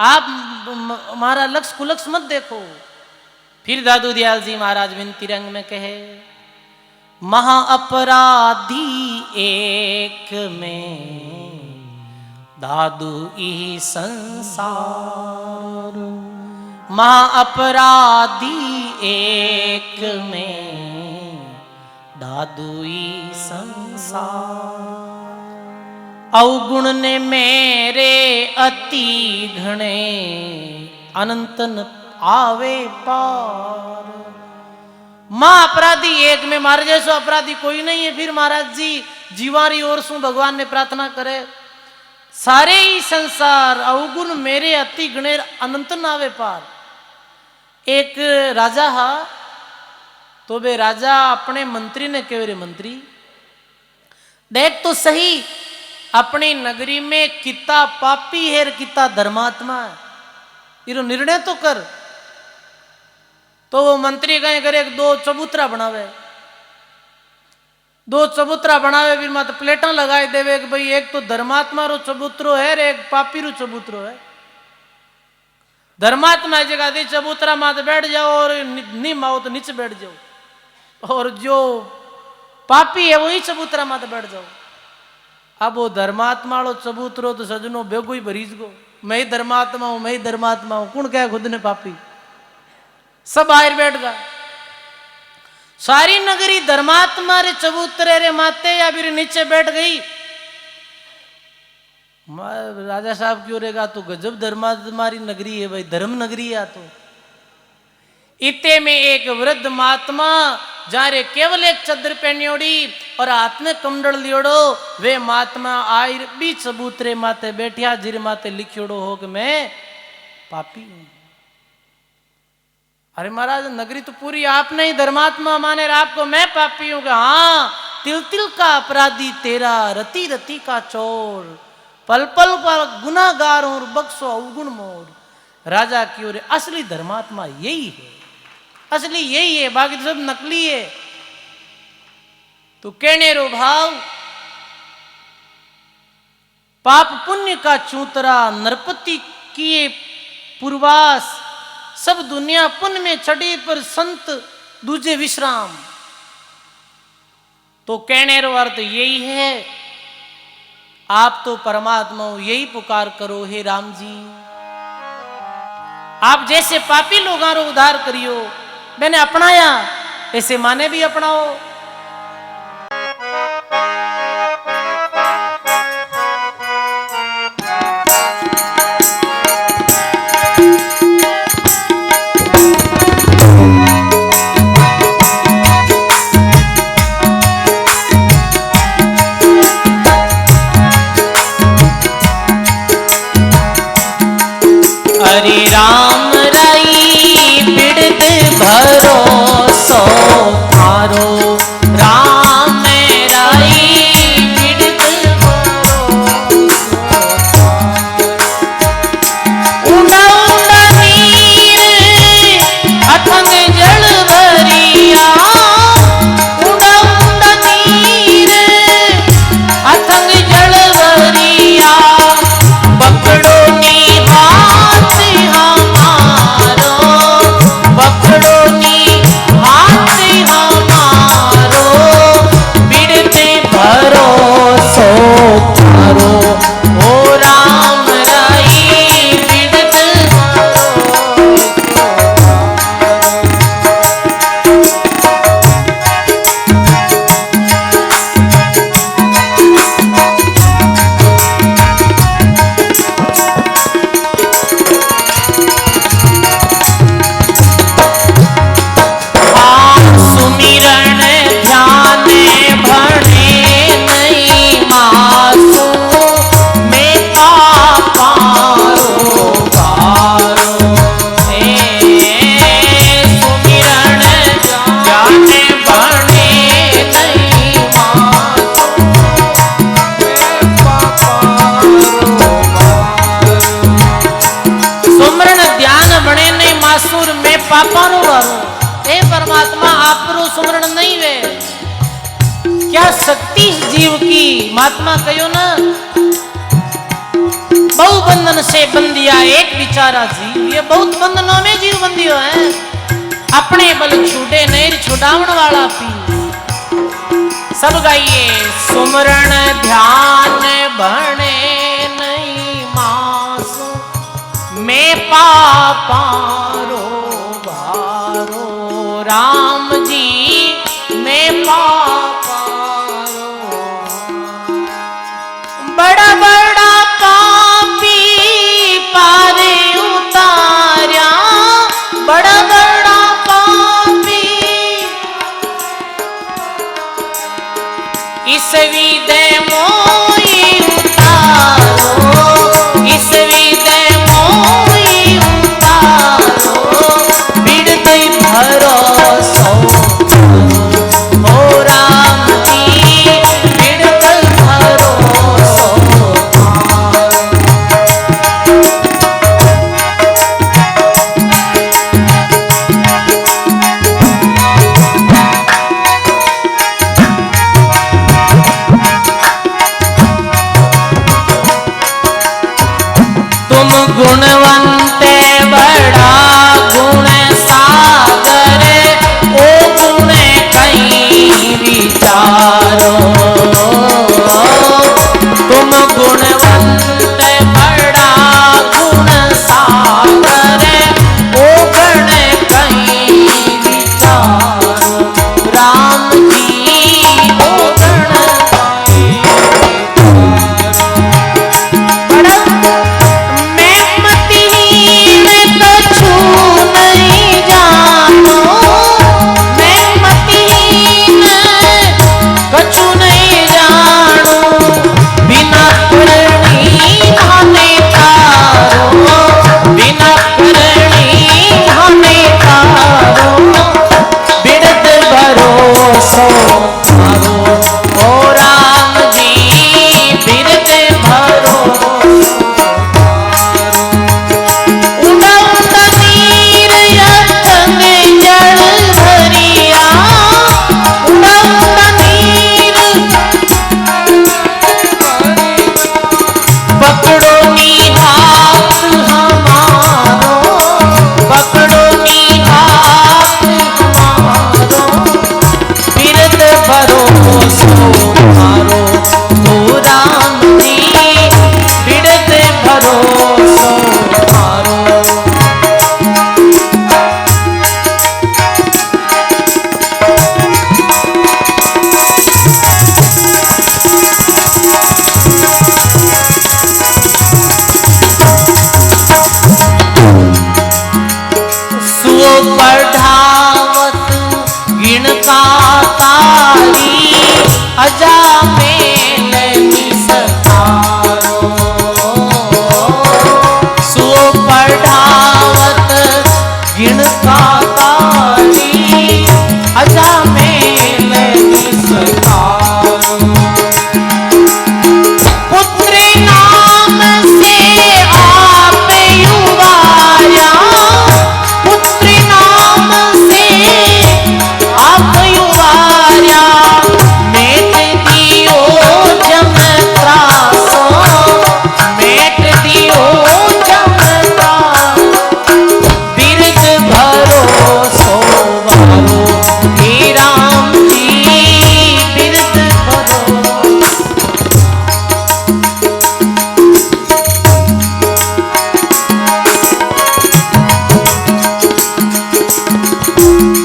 आप हमारा लक्ष्य कुलक्ष्य मत देखो। फिर दादू दयाल जी महाराज विनती रंग में कहे, महा अपराधी एक में दादू ई संसार। महा अपराधी एक में दादू ई संसार। अवगुण ने मेरे अति घणे, अनंतन आवे पार। मां अपराधी एक में, मारे जैसो अपराधी कोई नहीं है। फिर महाराज जी जीवारी ओर सु भगवान ने प्रार्थना करे, सारे ही संसार अवगुण मेरे अति गणे, अनंत नावे पार। एक राजा हा, तो वे राजा अपने मंत्री ने कहे, रे मंत्री देख तो सही, अपनी नगरी में कितना पापी है कितना धर्मात्मा है, इरो निर्णय तो कर। तो वो मंत्री कहे करे 2 चबूतरा बनावे, 2 चबूतरा बनावे, फिर मत प्लेटा लगाए देवे कि भाई एक तो धर्मात्मा रो चबूतरो है एक पापी रो चबूतरो है। धर्मात्मा जगह दी चबूतरा मात बैठ जाओ और नीम आओ तो नीचे बैठ जाओ, और जो पापी है वही चबूतरा मात बैठ जाओ। अब वो धर्मात्मा लो चबूतरो तो सजनो बेगो ही भरीज गो, मैं ही धर्मात्मा हूं, मैं ही धर्मात्मा हूं, कौन क्या खुद ने पापी, सब बाहर बैठ गया। सारी नगरी धर्मात्मा रे चबूतरे रे माते या फिर नीचे बैठ गई। राजा साहब क्यों रहेगा, तो गजब धर्मात्मा री नगरी है भाई, धर्म नगरी है तो। इते में एक वृद्ध महात्मा जा रे केवल एक चद्दर पहनियोड़ी और हाथ में कमंडल लियोड़ो, वे महात्मा आई भी चबूतरे माते बैठिया, जिर माते लिखियोड़ो हो कि मैं पापी हूं। अरे महाराज नगरी तो पूरी आपने ही धर्मात्मा माने, आपको मैं पापी हूं। हाँ, तिल तिल का अपराधी तेरा, रति रति का चोर, पल पल पर गुनाहगार और बख्शो अवगुण मोर। राजा की ओर असली धर्मात्मा यही है, असली यही है, बाकी तो सब नकली है। तो कहने रो भाव, पाप पुण्य का चूतरा, नरपति किए पूर्वास, सब दुनिया पुण्य में चढ़ी पर संत दूजे विश्राम। तो कहने रो अर्थ यही है, आप तो परमात्मा हो, यही पुकार करो हे राम जी। आप जैसे पापी लोगों रो उद्धार करियो, मैंने अपनाया ऐसे माने भी अपनाओ। हरि राम रई बिड़द भरोसो थारो, राम रई बिड़द भरोसो। उड़ा उड़ा नीर अथंग जल भरिया, उड़ा उड़ा नीर अथंग जल भरिया, पकड़ो नी पापा रो वारो, ए परमात्मा आप रो सुमरण नहीं वे, क्या शक्ति जीव की। महात्मा कहो ना, बहु बंधन से बंदिया एक विचारा जीव, ये बहुत बंधनों में जीव बंदियो है, अपने बल छूटे नहीं छुड़ावन वाला पी। सब गाइए, सुमरण ध्यान बने नहीं मास, मैं पापारो राम जी मैं पापारो। बड़ा बड़ा पापी पारे उतार्या, बड़ा बड़ा पापी इस विदय मोई उतारो, इस विदय मोई उतारो। गुणवंत बड़ा गुण सागर, ओ गुण कहीं विचारो। तुम गुणवंत बड़ा गुण सागर, ओ गुण कहीं विचारो। राम जी ओ गुण अजा में सतारो। सो पढ़ावत गिण का तारी, अजा में सतारो। पुत्र नाम से आप युवाया, पुत्र नाम से आप युवाया।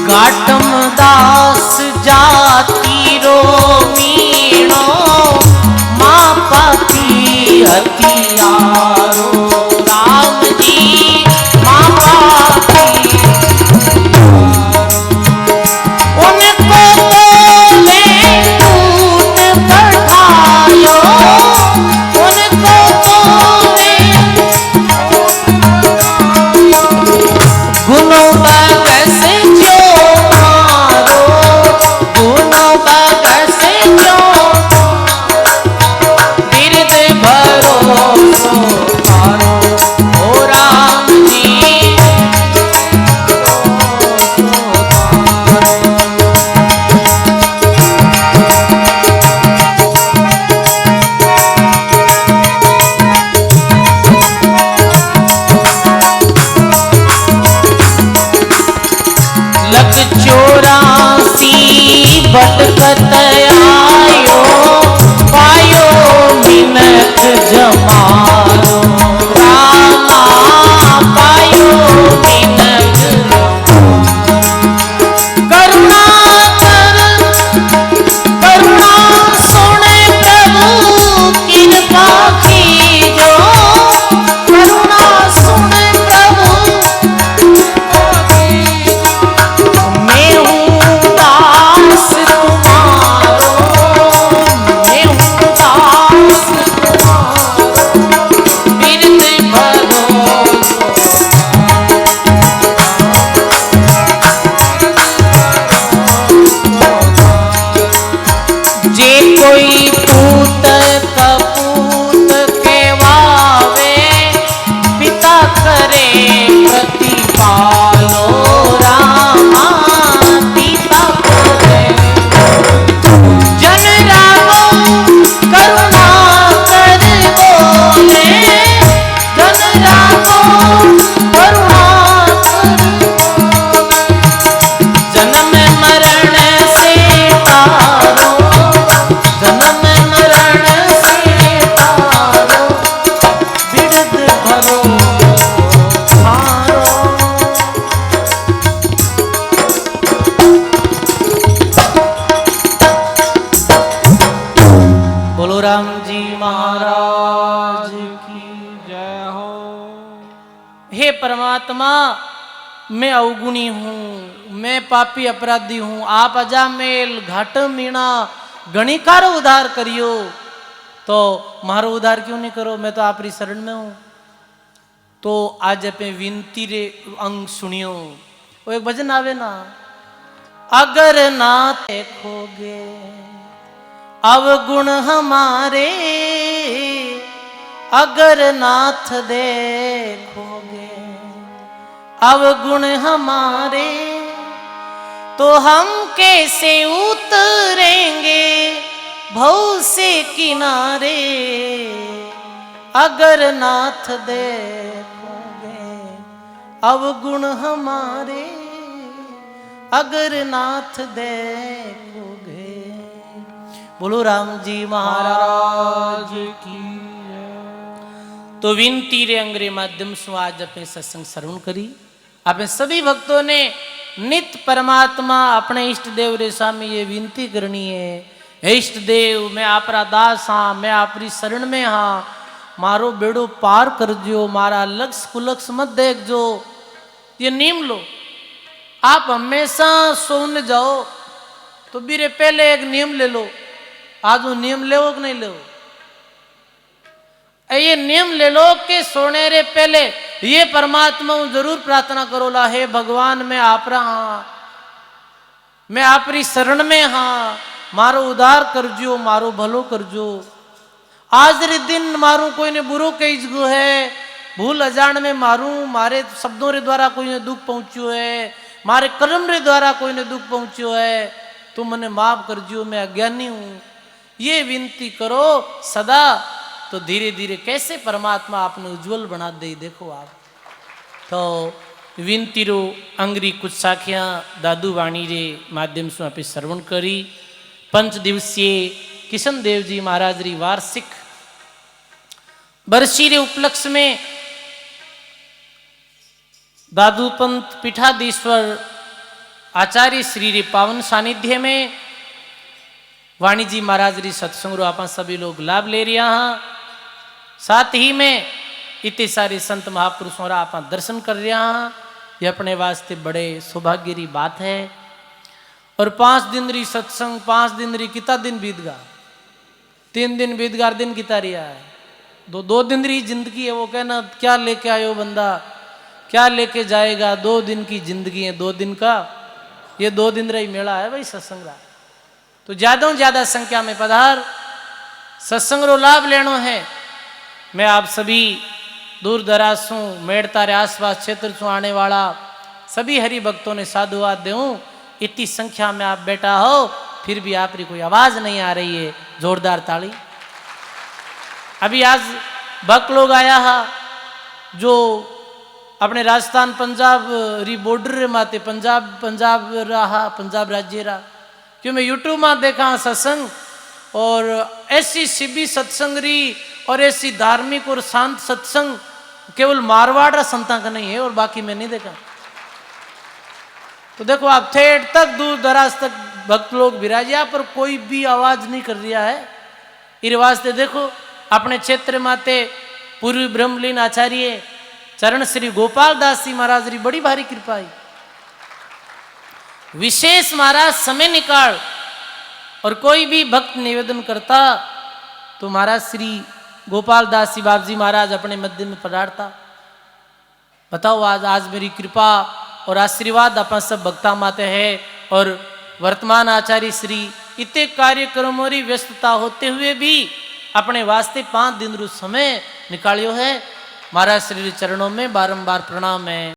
घाटम दास जाति रो मीणो, माँ पाती हथियारो। राम जी माँ पाती उनको बोले दूत पठायो, उनको बोले गुनो बगस जो मारो, गुनो बगस जो बिरद भरोसो मारो। ओ राम जी लग 84 भटकत आयो, पायो मिनट जमारो। रामा पायो मिनट करुणा कर, करुणा सुने प्रभु कृपा कीजो, करुणा सुने प्रभु। मैं हूँ दास तुम्हारा, जय हो। हे परमात्मा, मैं अवगुणी हूँ, मैं पापी अपराधी हूँ, आप अजामेल घाट मीणा गणिकारो उद्धार करियो। तो मारो उद्धार क्यों नहीं करो, मैं तो आपरी शरण में हूँ। तो आज अपने विनती रे अंग सुनियो। वो एक भजन आवे ना, अगर ना देखोगे अवगुण हमारे, अगर नाथ देखोगे अवगुण हमारे, तो हम कैसे उतरेंगे भव से किनारे। अगर नाथ देखोगे अवगुण हमारे, अगर नाथ देखोगे। बोलो राम जी महाराज की। तो विनती रे अंग्रे माध्यम से आज अपने सत्संग श्रवण करी। अपने सभी भक्तों ने नित्य परमात्मा अपने इष्ट देव रे सामने ये विनती करनी है, हे इष्ट देव, मैं आपरा दास हाँ, मैं आपरी शरण में हाँ, मारो बेड़ो पार कर जो, मारा लक्ष्य कुलक्ष्य मत देख जो। ये नियम लो। आप हमेशा सोने जाओ तो बीरे पहले एक नियम ले लो। आज वो नियम ले कि नहीं ले? ये नियम ले लो कि सोने रे पहले ये परमात्मा जरूर प्रार्थना करो ला, हे भगवान मैं आप रहा हाँ, मैं आपरी शरण में हाँ, मारो उद्धार करजो, मारो भलो करजो। आज रे दिन मारू कोई ने बुरो कहीजगो है, भूल अजान में मारू, मारे शब्दों रे द्वारा कोई ने दुख पहुंचो है, मारे कर्म रे द्वारा कोई ने दुख पहुंचो है, तुम मने माफ करजो, मैं अज्ञानी हूं। ये विनती करो सदा, तो धीरे धीरे कैसे परमात्मा आपने उज्जवल बना दे। देखो आप तो विनती रो अंग्री कुछ साखियां दादू वाणी रे माध्यम से आप श्रवण करी। 5 दिवसीय किशन देव जी महाराज री वार्षिक बरसी रे उपलक्ष्य में दादू पंत पीठाधीश्वर आचार्य श्री रे पावन सानिध्य में वाणी जी महाराज री सत्संग रो आप सभी लोग लाभ ले रहा हाँ। साथ ही में इतने सारे संत महापुरुषों रा आप दर्शन कर रहा हाँ। ये अपने वास्ते बड़े सौभाग्य री बात है। और 5 दिन री सत्संग, 5 दिन री कितना दिन बीत गा, 3 दिन बीत गा, दिन किता रिया है, 2 दिन री जिंदगी है। वो कहना क्या लेके आयो बंदा, क्या लेके जाएगा, 2 दिन की जिंदगी है, 2 दिन का ये 2 दिन रही मेला है भाई सत्संग रा। तो ज्यादा ज्यादा संख्या में पधार, सत्संग रो लाभ लेनो है। मैं आप सभी दूर दराज सु मेड़तारे आसपास क्षेत्र से आने वाला सभी हरि भक्तों ने साधुवाद दूं। इतनी संख्या में आप बैठा हो फिर भी आपकी कोई आवाज नहीं आ रही है, जोरदार ताली। अभी आज भक्त लोग आया है जो अपने राजस्थान पंजाब री बॉर्डर माते पंजाब रहा, पंजाब राज्य रहा, क्यों मैं यूट्यूब में देखा सत्संग, और ऐसी शिबी सत्संग री और ऐसी धार्मिक और शांत सत्संग केवल मारवाड़ संता का नहीं है, और बाकी मैं नहीं देखा। तो देखो आप ठेठ तक दूर दराज तक भक्त लोग विराजिया, पर कोई भी आवाज नहीं कर रहा है। इस वास्ते देखो अपने क्षेत्र माते पूर्वी ब्रह्मलीन आचार्य चरण श्री गोपाल दास जी महाराज री बड़ी भारी कृपा है। विशेष महाराज समय निकाल और कोई भी भक्त निवेदन करता तो महाराज श्री गोपाल दास जी बाबू जी महाराज अपने मध्य में पधारता। बताओ आज मेरी कृपा और आशीर्वाद अपन सब भक्ता माते हैं। और वर्तमान आचार्य श्री इतने कार्यक्रमों की व्यस्तता होते हुए भी अपने वास्ते 5 दिन रू समय निकालियो है। महाराज श्री चरणों में बारंबार प्रणाम है।